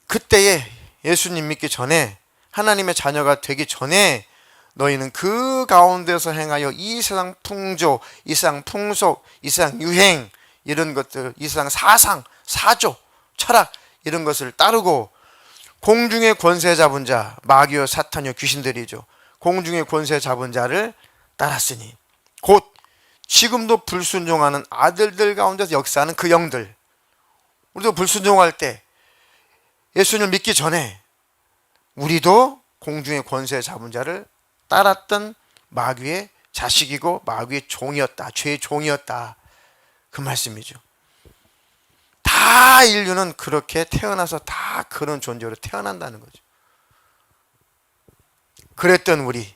그때에 예수님 믿기 전에, 하나님의 자녀가 되기 전에 너희는 그 가운데서 행하여 이 세상 풍조, 이 세상 풍속, 이 세상 유행, 이런 것들, 이 세상 사상, 사조, 철학, 이런 것을 따르고 공중의 권세 잡은 자, 마귀와 사탄이요 귀신들이죠. 공중의 권세 잡은 자를 따랐으니 곧 지금도 불순종하는 아들들 가운데서 역사하는 그 영들. 우리도 불순종할 때, 예수님을 믿기 전에 우리도 공중의 권세 잡은 자를 따랐던 마귀의 자식이고 마귀의 종이었다. 죄의 종이었다. 그 말씀이죠. 다 인류는 그렇게 태어나서 다 그런 존재로 태어난다는 거죠. 그랬던 우리,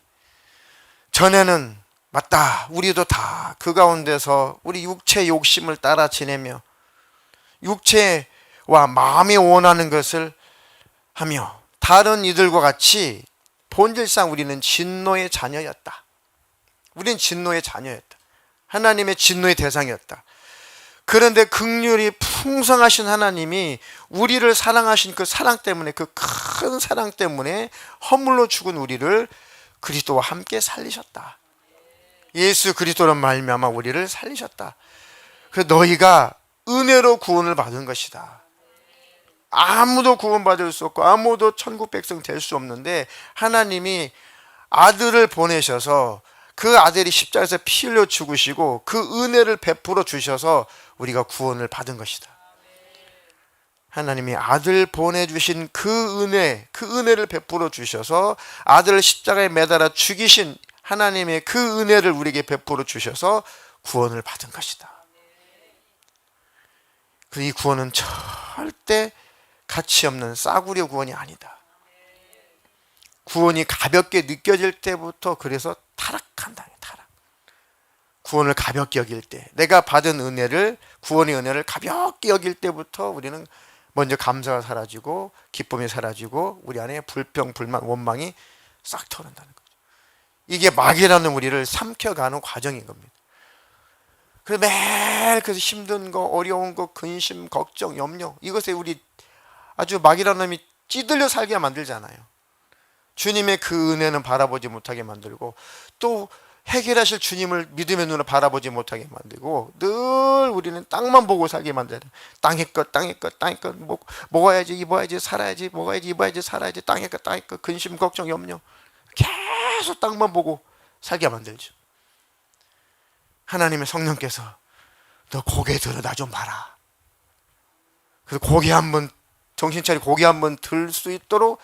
전에는 맞다, 우리도 다 그 가운데서 우리 육체의 욕심을 따라 지내며 육체와 마음이 원하는 것을 하며 다른 이들과 같이 본질상 우리는 진노의 자녀였다. 우리는 진노의 자녀였다. 하나님의 진노의 대상이었다. 그런데 긍휼이 풍성하신 하나님이 우리를 사랑하신 그 사랑 때문에, 그 큰 사랑 때문에 허물로 죽은 우리를 그리스도와 함께 살리셨다. 예수 그리스도로 말미암아 우리를 살리셨다. 그래서 너희가 은혜로 구원을 받은 것이다. 아무도 구원받을 수 없고 아무도 천국 백성 될 수 없는데 하나님이 아들을 보내셔서 그 아들이 십자가에서 피 흘려 죽으시고 그 은혜를 베풀어 주셔서 우리가 구원을 받은 것이다. 하나님이 아들 보내주신 그 은혜를 베풀어 주셔서 아들을 십자가에 매달아 죽이신 하나님의 그 은혜를 우리에게 베풀어 주셔서 구원을 받은 것이다. 이 구원은 절대 가치 없는 싸구려 구원이 아니다. 구원이 가볍게 느껴질 때부터 그래서 타락한다. 타락. 구원을 가볍게 여길 때, 내가 받은 은혜를, 구원의 은혜를 가볍게 여길 때부터 우리는 먼저 감사가 사라지고 기쁨이 사라지고 우리 안에 불평, 불만, 원망이 싹 털어낸다는 거죠. 이게 마귀라는 우리를 삼켜가는 과정인 겁니다. 그래서 매일 그래서 힘든 거, 어려운 거, 근심, 걱정, 염려, 이것에 우리 아주 마귀라는 놈이 찌들려 살게 만들잖아요. 주님의 그 은혜는 바라보지 못하게 만들고, 또 해결하실 주님을 믿음의 눈으로 바라보지 못하게 만들고, 늘 우리는 땅만 보고 살게 만들어요. 땅의 것, 땅의 것, 땅의 것, 먹어야지, 입어야지, 살아야지, 먹어야지, 입어야지, 살아야지, 땅의 것, 땅의 것, 근심, 걱정, 염려, 계속 땅만 보고 살게 만들죠. 하나님의 성령께서 너 고개 들어 나 좀 봐라. 그래서 고개 한번, 정신 차리고 고개 한번 들 수 있도록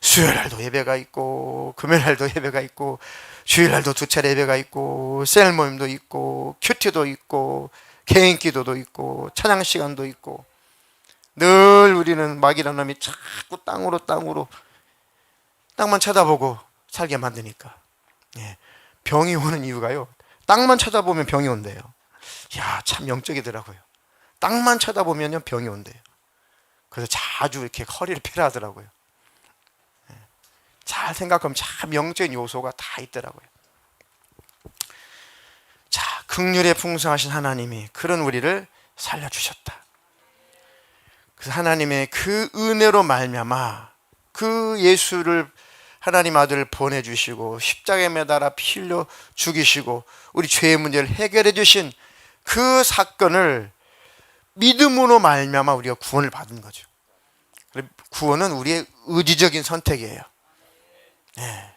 수요일날도 예배가 있고, 금요일날도 예배가 있고, 주일날도 2차례 예배가 있고, 셀 모임도 있고, 큐티도 있고, 개인 기도도 있고, 찬양 시간도 있고, 늘 우리는 마귀라는 놈이 자꾸 땅만 쳐다보고 살게 만드니까. 예. 병이 오는 이유가요, 땅만 쳐다보면 병이 온대요. 야, 참 영적이더라고요. 땅만 쳐다보면요 병이 온대요. 그래서 자주 이렇게 허리를 펴라 하더라고요. 잘 생각하면 참 영적인 요소가 다 있더라고요. 자, 긍휼에 풍성하신 하나님이 그런 우리를 살려주셨다. 그래서 하나님의 그 은혜로 말미암아 그 예수를, 하나님 아들을 보내주시고 십자가에 매달아 피 흘려 죽이시고 우리 죄의 문제를 해결해 주신 그 사건을 믿음으로 말미암아 우리가 구원을 받은 거죠. 구원은 우리의 의지적인 선택이에요. 예,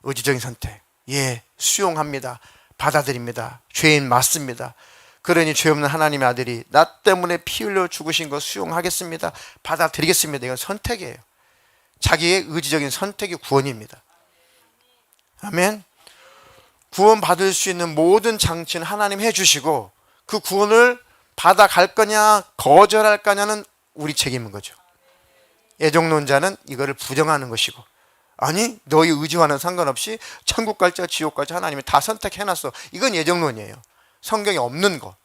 의지적인 선택. 예, 수용합니다. 받아들입니다. 죄인 맞습니다. 그러니 죄 없는 하나님의 아들이 나 때문에 피 흘려 죽으신 거 수용하겠습니다. 받아들이겠습니다. 이건 선택이에요. 자기의 의지적인 선택이 구원입니다. 아멘. 구원 받을 수 있는 모든 장치는 하나님 해주시고, 그 구원을 받아갈 거냐 거절할 거냐는 우리 책임인 거죠. 애정론자는 이거를 부정하는 것이고, 아니 너희 의지와는 상관없이 천국 갈지 지옥 갈지 하나님이 다 선택해놨어, 이건 애정론이에요. 성경에 없는 거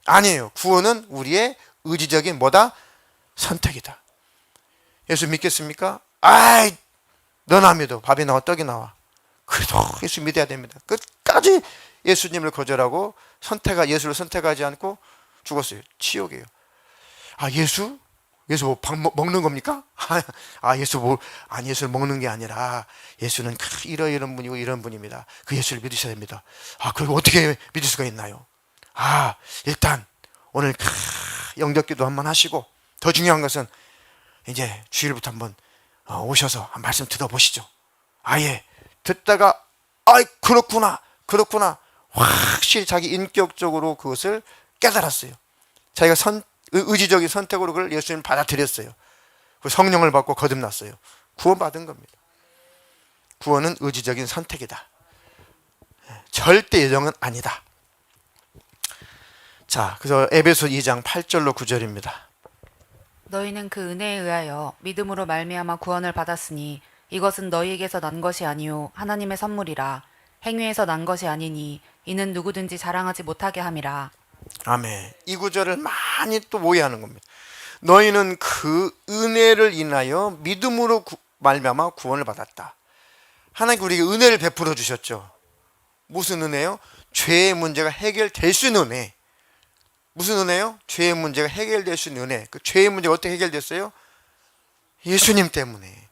아니에요. 구원은 우리의 의지적인 뭐다? 선택이다. 예수 믿겠습니까? 아이, 너나 믿어. 밥이 나와 떡이 나와. 그래도 예수 믿어야 됩니다. 끝까지 예수님을 거절하고 예수를 선택하지 않고 죽었어요. 지옥이에요. 아, 예수 뭐 밥 먹는 겁니까? 예수를 먹는 게 아니라 예수는 이런 분이고 이런 분입니다. 그 예수를 믿으셔야 됩니다. 아, 그리고 어떻게 믿을 수가 있나요? 아, 일단 오늘 영접기도 한번 하시고, 더 중요한 것은 이제 주일부터 한번 오셔서 한 말씀 들어보시죠. 아예 듣다가 그렇구나 확실히 자기 인격적으로 그것을 깨달았어요. 자기가 의지적인 선택으로 그걸 예수님 받아들였어요. 성령을 받고 거듭났어요. 구원받은 겁니다. 구원은 의지적인 선택이다. 절대 예정은 아니다. 자, 그래서 에베소 2장 8절로 9절입니다. 너희는 그 은혜에 의하여 믿음으로 말미암아 구원을 받았으니 이것은 너희에게서 난 것이 아니요 하나님의 선물이라. 행위에서 난 것이 아니니 이는 누구든지 자랑하지 못하게 함이라. 아멘. 이 구절을 많이 또 오해하는 겁니다. 너희는 그 은혜를 인하여 믿음으로 말미암아 구원을 받았다. 하나님께 우리에게 은혜를 베풀어 주셨죠. 무슨 은혜요? 죄의 문제가 해결될 수 있는 은혜. 무슨 은혜요? 죄의 문제가 해결될 수 있는 은혜. 그 죄의 문제가 어떻게 해결됐어요? 예수님 때문에.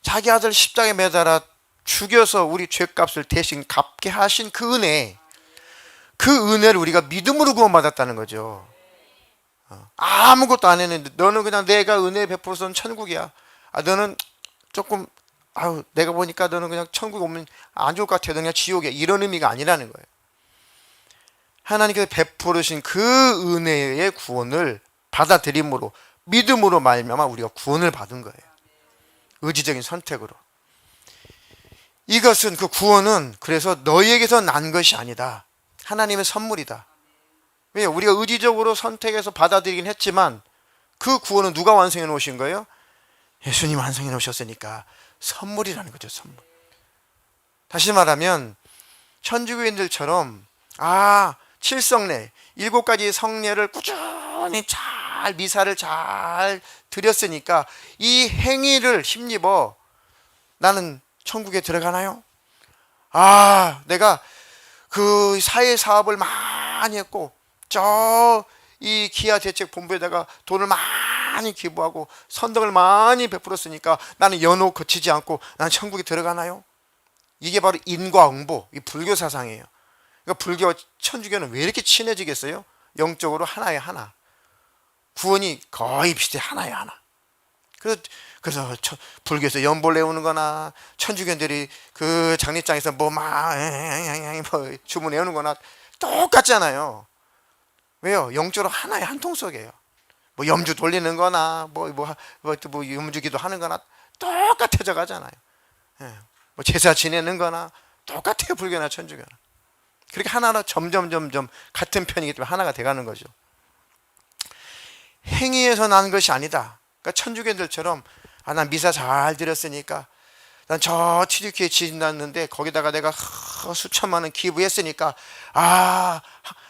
자기 아들 십자가에 매달아 죽여서 우리 죄값을 대신 갚게 하신 그 은혜, 그 은혜를 우리가 믿음으로 구원받았다는 거죠. 아무것도 안 했는데 너는 그냥 내가 은혜 베풀어서는 천국이야. 너는 조금 내가 보니까 너는 그냥 천국 오면 안 좋을 것 같아. 너 그냥 지옥이야. 이런 의미가 아니라는 거예요. 하나님께서 베풀으신 그 은혜의 구원을 받아들임으로, 믿음으로 말미암아 우리가 구원을 받은 거예요. 의지적인 선택으로. 이것은, 그 구원은 그래서 너희에게서 난 것이 아니다. 하나님의 선물이다. 왜? 우리가 의지적으로 선택해서 받아들이긴 했지만 그 구원은 누가 완성해 놓으신 거예요? 예수님 완성해 놓으셨으니까 선물이라는 거죠. 선물. 다시 말하면 천주교인들처럼 칠성례 7가지 성례를 꾸준히 잘 미사를 잘 드렸으니까 이 행위를 힘입어 나는 천국에 들어가나요? 내가 그 사회 사업을 많이 했고 이 기아 대책 본부에다가 돈을 많이 기부하고 선덕을 많이 베풀었으니까 나는 연호 거치지 않고 나는 천국에 들어가나요? 이게 바로 인과응보, 이 불교 사상이에요. 그러니까 불교와 천주교는 왜 이렇게 친해지겠어요? 영적으로 하나에 하나. 구원이 거의 비슷해, 하나에 하나. 그래서 불교에서 연볼 내오는 거나 천주교인들이 그 장례장에서 뭐 주문 내오는 거나 똑같잖아요. 왜요? 영적으로 하나의 한 통속이에요. 뭐 염주 돌리는 거나 뭐 염주기도 하는 거나 똑같아져 가잖아요. 뭐 제사 지내는 거나 똑같아요. 불교나 천주교나. 그렇게 하나하나 점점 같은 편이기 때문에 하나가 돼가는 거죠. 행위에서 난 것이 아니다. 그러니까 천주교인들처럼 난 미사 잘 드렸으니까 난 저 치료기에 지났는데 거기다가 내가 수천만 원 기부했으니까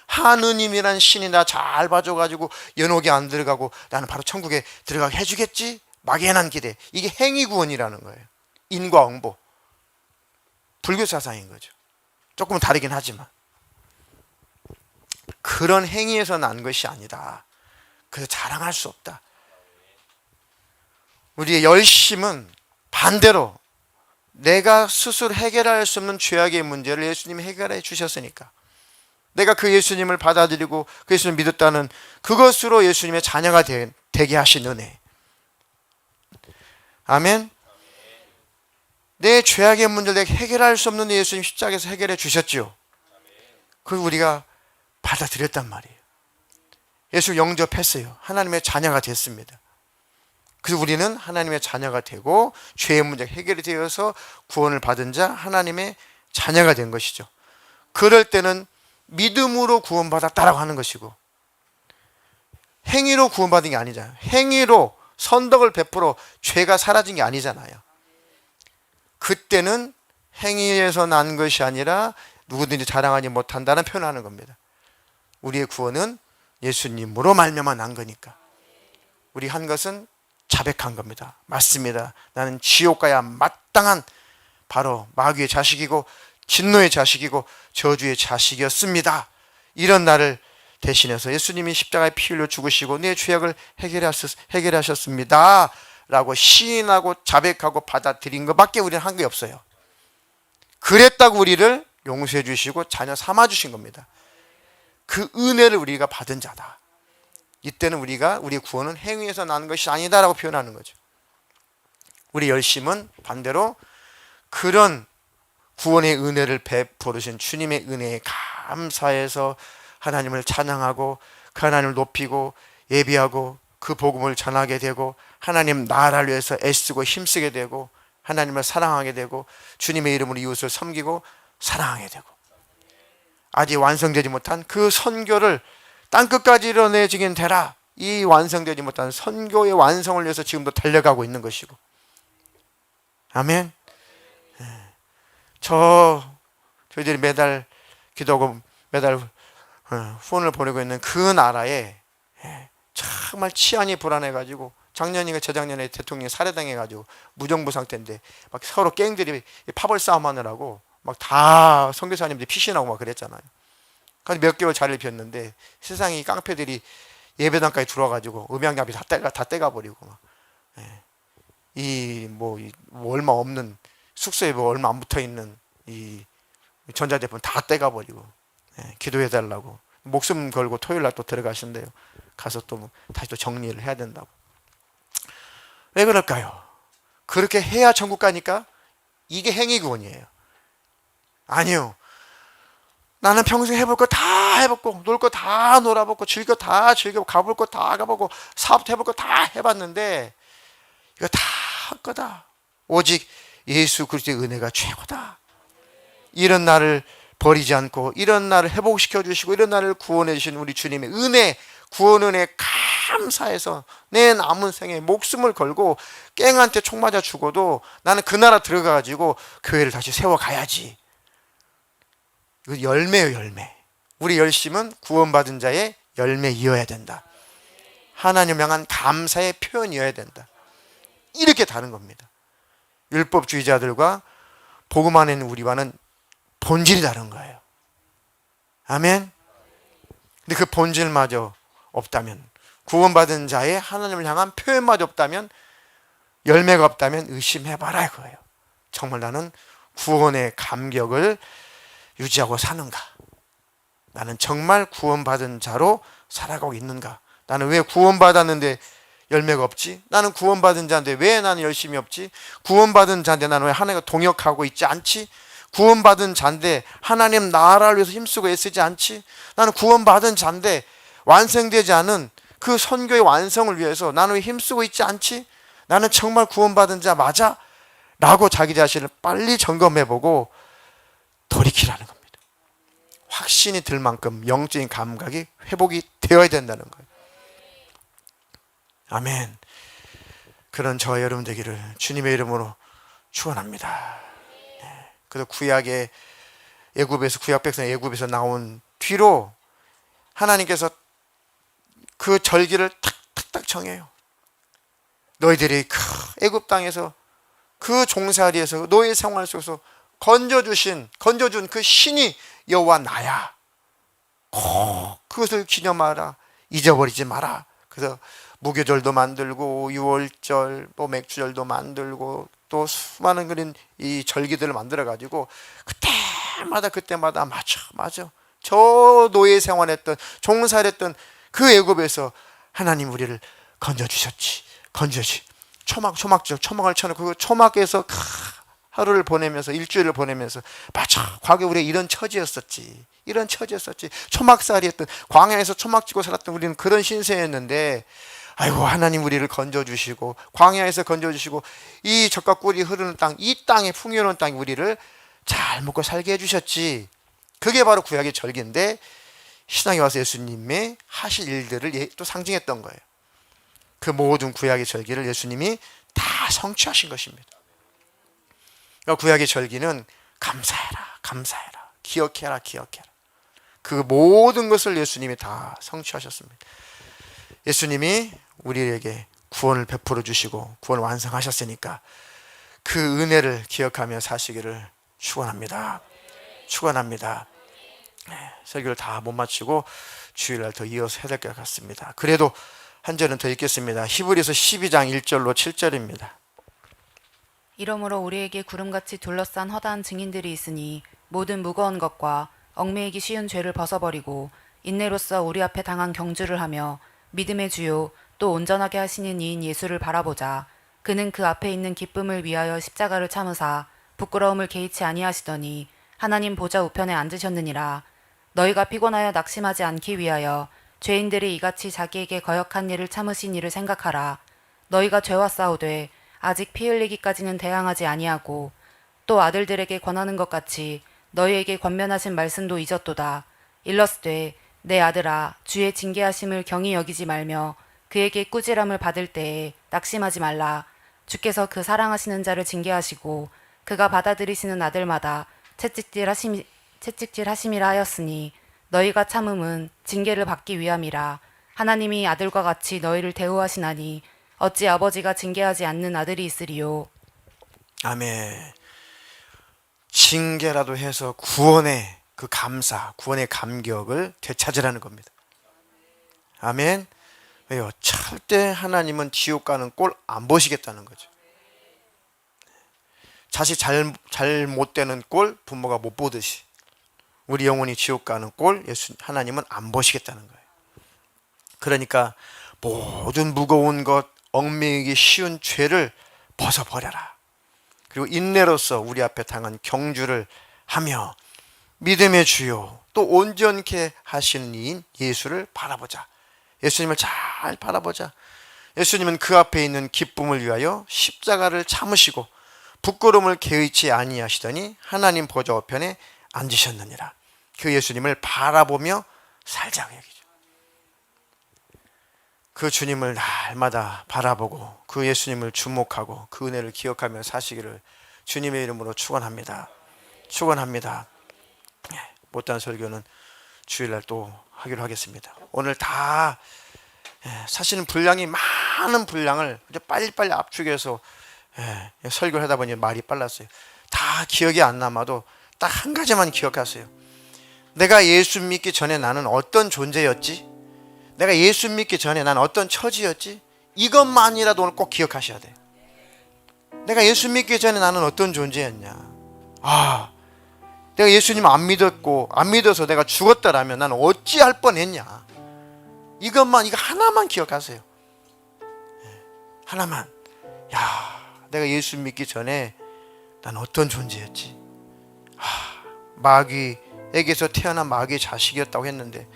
하느님이란 신이 나 잘 봐줘가지고 연옥에 안 들어가고 나는 바로 천국에 들어가게 해주겠지? 막연한 기대. 이게 행위구원이라는 거예요. 인과응보. 불교 사상인 거죠. 조금은 다르긴 하지만 그런 행위에서 난 것이 아니다. 그래서 자랑할 수 없다. 우리의 열심은 반대로 내가 스스로 해결할 수 없는 죄악의 문제를 예수님이 해결해 주셨으니까 내가 그 예수님을 받아들이고 그 예수님을 믿었다는 그것으로 예수님의 자녀가 되게 하신 은혜. 아멘. 내 죄악의 문제를 내가 해결할 수 없는 예수님 십자가에서 해결해 주셨지요. 그걸 우리가 받아들였단 말이에요. 예수 영접했어요. 하나님의 자녀가 됐습니다. 그래서 우리는 하나님의 자녀가 되고 죄의 문제가 해결이 되어서 구원을 받은 자 하나님의 자녀가 된 것이죠. 그럴 때는 믿음으로 구원받았다라고 하는 것이고 행위로 구원받은 게 아니잖아요. 행위로 선덕을 베풀어 죄가 사라진 게 아니잖아요. 그때는 행위에서 난 것이 아니라 누구든지 자랑하지 못한다는 표현을 하는 겁니다. 우리의 구원은 예수님으로 말미암아 난 거니까. 우리 한 것은 자백한 겁니다. 맞습니다. 나는 지옥 가야 마땅한 바로 마귀의 자식이고 진노의 자식이고 저주의 자식이었습니다. 이런 나를 대신해서 예수님이 십자가에 피 흘려 죽으시고 내 죄악을 해결하셨습니다 라고 시인하고 자백하고 받아들인 것밖에 우리는 한 게 없어요. 그랬다고 우리를 용서해 주시고 자녀 삼아 주신 겁니다. 그 은혜를 우리가 받은 자다. 이때는 우리의 구원은 행위에서 나는 것이 아니다라고 표현하는 거죠. 우리 열심은 반대로 그런 구원의 은혜를 베푸신 주님의 은혜에 감사해서 하나님을 찬양하고 그 하나님을 높이고 예비하고 그 복음을 전하게 되고 하나님 나라를 위해서 애쓰고 힘쓰게 되고 하나님을 사랑하게 되고 주님의 이름으로 이웃을 섬기고 사랑하게 되고 아직 완성되지 못한 그 선교를 땅끝까지 이뤄내지긴 되라. 이 완성되지 못한 선교의 완성을 위해서 지금도 달려가고 있는 것이고. 아멘. 저희들이 매달 기도하고 매달 후원을 보내고 있는 그 나라에 정말 치안이 불안해가지고 작년인가 재작년에 대통령이 살해당해가지고 무정부 상태인데 막 서로 갱들이 파벌 싸움하느라고 막 다 선교사님들이 피신하고 막 그랬잖아요. 그래서 몇 개월 자리를 비웠는데 세상에 깡패들이 예배당까지 들어와가지고 음향약이 다 떼가버리고 막 얼마 없는 숙소에 뭐 얼마 안 붙어 있는 이 전자제품 다 떼가버리고 기도해달라고 목숨 걸고 토요일 날 또 들어가신대요. 가서 또 다시 또 정리를 해야 된다고. 왜 그럴까요? 그렇게 해야 천국 가니까? 이게 행위구원이에요. 아니요. 나는 평생 해볼 거 다 해봤고 놀 거 다 놀아보고 즐길 거 다 즐겨보고 가볼 거 다 가보고 사업도 해볼 거 다 해봤는데 이거 다 헛거다. 오직 예수 그리스도의 은혜가 최고다. 이런 나를 버리지 않고 이런 나를 회복시켜 주시고 이런 나를 구원해 주신 우리 주님의 은혜, 구원 은혜 감사해서 내 남은 생에 목숨을 걸고 깽한테 총 맞아 죽어도 나는 그 나라 들어가가지고 교회를 다시 세워가야지. 이거 열매예요, 열매. 우리 열심은 구원받은 자의 열매이어야 된다. 하나님 향한 감사의 표현이어야 된다. 이렇게 다른 겁니다. 율법주의자들과 복음 안에 있는 우리와는 본질이 다른 거예요. 아멘. 근데 그 본질마저 없다면, 구원받은 자의 하나님을 향한 표현마저 없다면, 열매가 없다면 의심해봐라 이거예요. 정말 나는 구원의 감격을 유지하고 사는가? 나는 정말 구원받은 자로 살아가고 있는가? 나는 왜 구원받았는데 열매가 없지? 나는 구원받은 자인데 왜 나는 열심히 없지? 구원받은 자인데 나는 왜 하나님과 동역하고 있지 않지? 구원받은 자인데 하나님 나라를 위해서 힘쓰고 애쓰지 않지? 나는 구원받은 자인데 완성되지 않은 그 선교의 완성을 위해서 나는 왜 힘쓰고 있지 않지? 나는 정말 구원받은 자 맞아? 라고 자기 자신을 빨리 점검해보고 돌이키라는 겁니다. 확신이 들 만큼 영적인 감각이 회복이 되어야 된다는 거예요. 아멘. 그런 저와 여러분 되기를 주님의 이름으로 축원합니다. 네. 그래서 구약의 애굽에서, 구약 백성 애굽에서 나온 뒤로 하나님께서 그 절기를 탁탁탁 정해요. 너희들이 그 애굽 땅에서 그 종살이에서 노예 생활 속에서 건져준 그 신이 여호와 나야. 꼭 그것을 기념하라. 잊어버리지 마라. 그래서 무교절도 만들고 유월절, 또 맥주절도 만들고 또 수많은 그런 이 절기들을 만들어 가지고 그때마다 맞아. 저 노예 생활했던 종살했던 그 애굽에서 하나님 우리를 건져주셨지. 초막을 쳐놓고 그 초막에서 하루를 보내면서 일주일을 보내면서 맞아. 과거에 우리가 이런 처지였었지. 초막살이 했던 광야에서 초막 지고 살았던 우리는 그런 신세였는데 아이고 하나님 우리를 건져주시고 광야에서 건져주시고 이 젖과 꿀이 흐르는 땅, 이 땅에 풍요로운 땅에 우리를 잘 먹고 살게 해주셨지. 그게 바로 구약의 절기인데 신앙에 와서 예수님의 하실 일들을 또 상징했던 거예요. 그 모든 구약의 절기를 예수님이 다 성취하신 것입니다. 그러니까 구약의 절기는 감사해라, 기억해라. 그 모든 것을 예수님이 다 성취하셨습니다. 예수님이 우리에게 구원을 베풀어 주시고 구원을 완성하셨으니까 그 은혜를 기억하며 사시기를 축원합니다. 네, 설교를 다 못 마치고 주일날 더 이어서 해야 될 것 같습니다. 그래도 한 절은 더 읽겠습니다. 히브리서 12장 1절로 7절입니다. 이러므로 우리에게 구름같이 둘러싼 허다한 증인들이 있으니 모든 무거운 것과 얽매이기 쉬운 죄를 벗어버리고 인내로써 우리 앞에 당한 경주를 하며 믿음의 주요 또 온전하게 하시는 이인 예수를 바라보자. 그는 그 앞에 있는 기쁨을 위하여 십자가를 참으사 부끄러움을 개의치 아니하시더니 하나님 보좌 우편에 앉으셨느니라. 너희가 피곤하여 낙심하지 않기 위하여 죄인들이 이같이 자기에게 거역한 일을 참으신 이를 생각하라. 너희가 죄와 싸우되 아직 피 흘리기까지는 대항하지 아니하고 또 아들들에게 권하는 것 같이 너희에게 권면하신 말씀도 잊었도다. 일러스되 내 아들아 주의 징계하심을 경히 여기지 말며 그에게 꾸지람을 받을 때에 낙심하지 말라. 주께서 그 사랑하시는 자를 징계하시고 그가 받아들이시는 아들마다 채찍질하심이라 하였으니 너희가 참음은 징계를 받기 위함이라. 하나님이 아들과 같이 너희를 대우하시나니 어찌 아버지가 징계하지 않는 아들이 있으리요. 아멘. 징계라도 해서 구원의 그 감사, 구원의 감격을 되찾으라는 겁니다. 아멘. 왜요? 절대 하나님은 지옥 가는 꼴 안 보시겠다는 거죠. 자식 잘못되는 꼴 부모가 못 보듯이 우리 영혼이 지옥 가는 꼴 하나님은 안 보시겠다는 거예요. 그러니까 모든 무거운 것, 얽매이기 쉬운 죄를 벗어버려라. 그리고 인내로서 우리 앞에 당한 경주를 하며 믿음의 주요 또 온전케 하시는 이인 예수를 바라보자. 예수님을 잘 바라보자. 예수님은 그 앞에 있는 기쁨을 위하여 십자가를 참으시고 부끄러움을 개의치 아니하시더니 하나님 보좌 우편에 앉으셨느니라. 그 예수님을 바라보며 살자고 얘기죠. 그 주님을 날마다 바라보고 그 예수님을 주목하고 그 은혜를 기억하며 사시기를 주님의 이름으로 축원합니다. 축원합니다. 못다한 설교는 주일날 또 하기로 하겠습니다. 오늘 다 사실은 분량이 많은 분량을 빨리빨리 압축해서 설교를 하다 보니 말이 빨랐어요. 다 기억이 안 남아도 딱 한 가지만 기억하세요. 내가 예수 믿기 전에 나는 어떤 존재였지? 내가 예수 믿기 전에 나는 어떤 처지였지? 이것만이라도 오늘 꼭 기억하셔야 돼요. 내가 예수 믿기 전에 나는 어떤 존재였냐? 내가 예수님 안 믿었고 안 믿어서 내가 죽었다라면 나는 어찌할 뻔했냐? 이거 하나만 기억하세요. 하나만. 내가 예수 믿기 전에 난 어떤 존재였지? 마귀에게서 태어난 마귀의 자식이었다고 했는데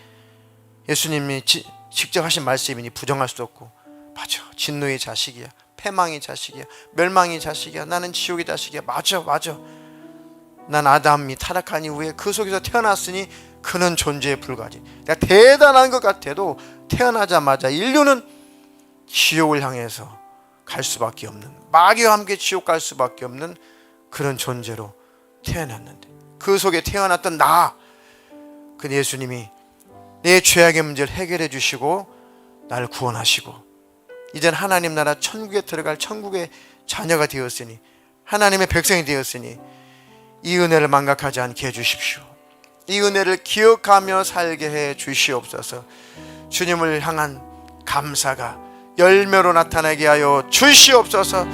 예수님이 직접 하신 말씀이니 부정할 수 없고, 맞아, 진노의 자식이야, 패망의 자식이야, 멸망의 자식이야, 나는 지옥의 자식이야. 맞아. 난 아담이 타락한 이후에 그 속에서 태어났으니 그는 존재에 불과하지. 내가 대단한 것 같아도 태어나자마자 인류는 지옥을 향해서 갈 수밖에 없는, 마귀와 함께 지옥 갈 수밖에 없는 그런 존재로 태어났는데, 그 속에 태어났던 그 예수님이 내 죄악의 문제를 해결해 주시고 나를 구원하시고 이젠 하나님 나라 천국에 들어갈 천국의 자녀가 되었으니, 하나님의 백성이 되었으니 이 은혜를 망각하지 않게 해주십시오. 이 은혜를 기억하며 살게 해 주시옵소서. 주님을 향한 감사가 열매로 나타나게 하여 주시옵소서.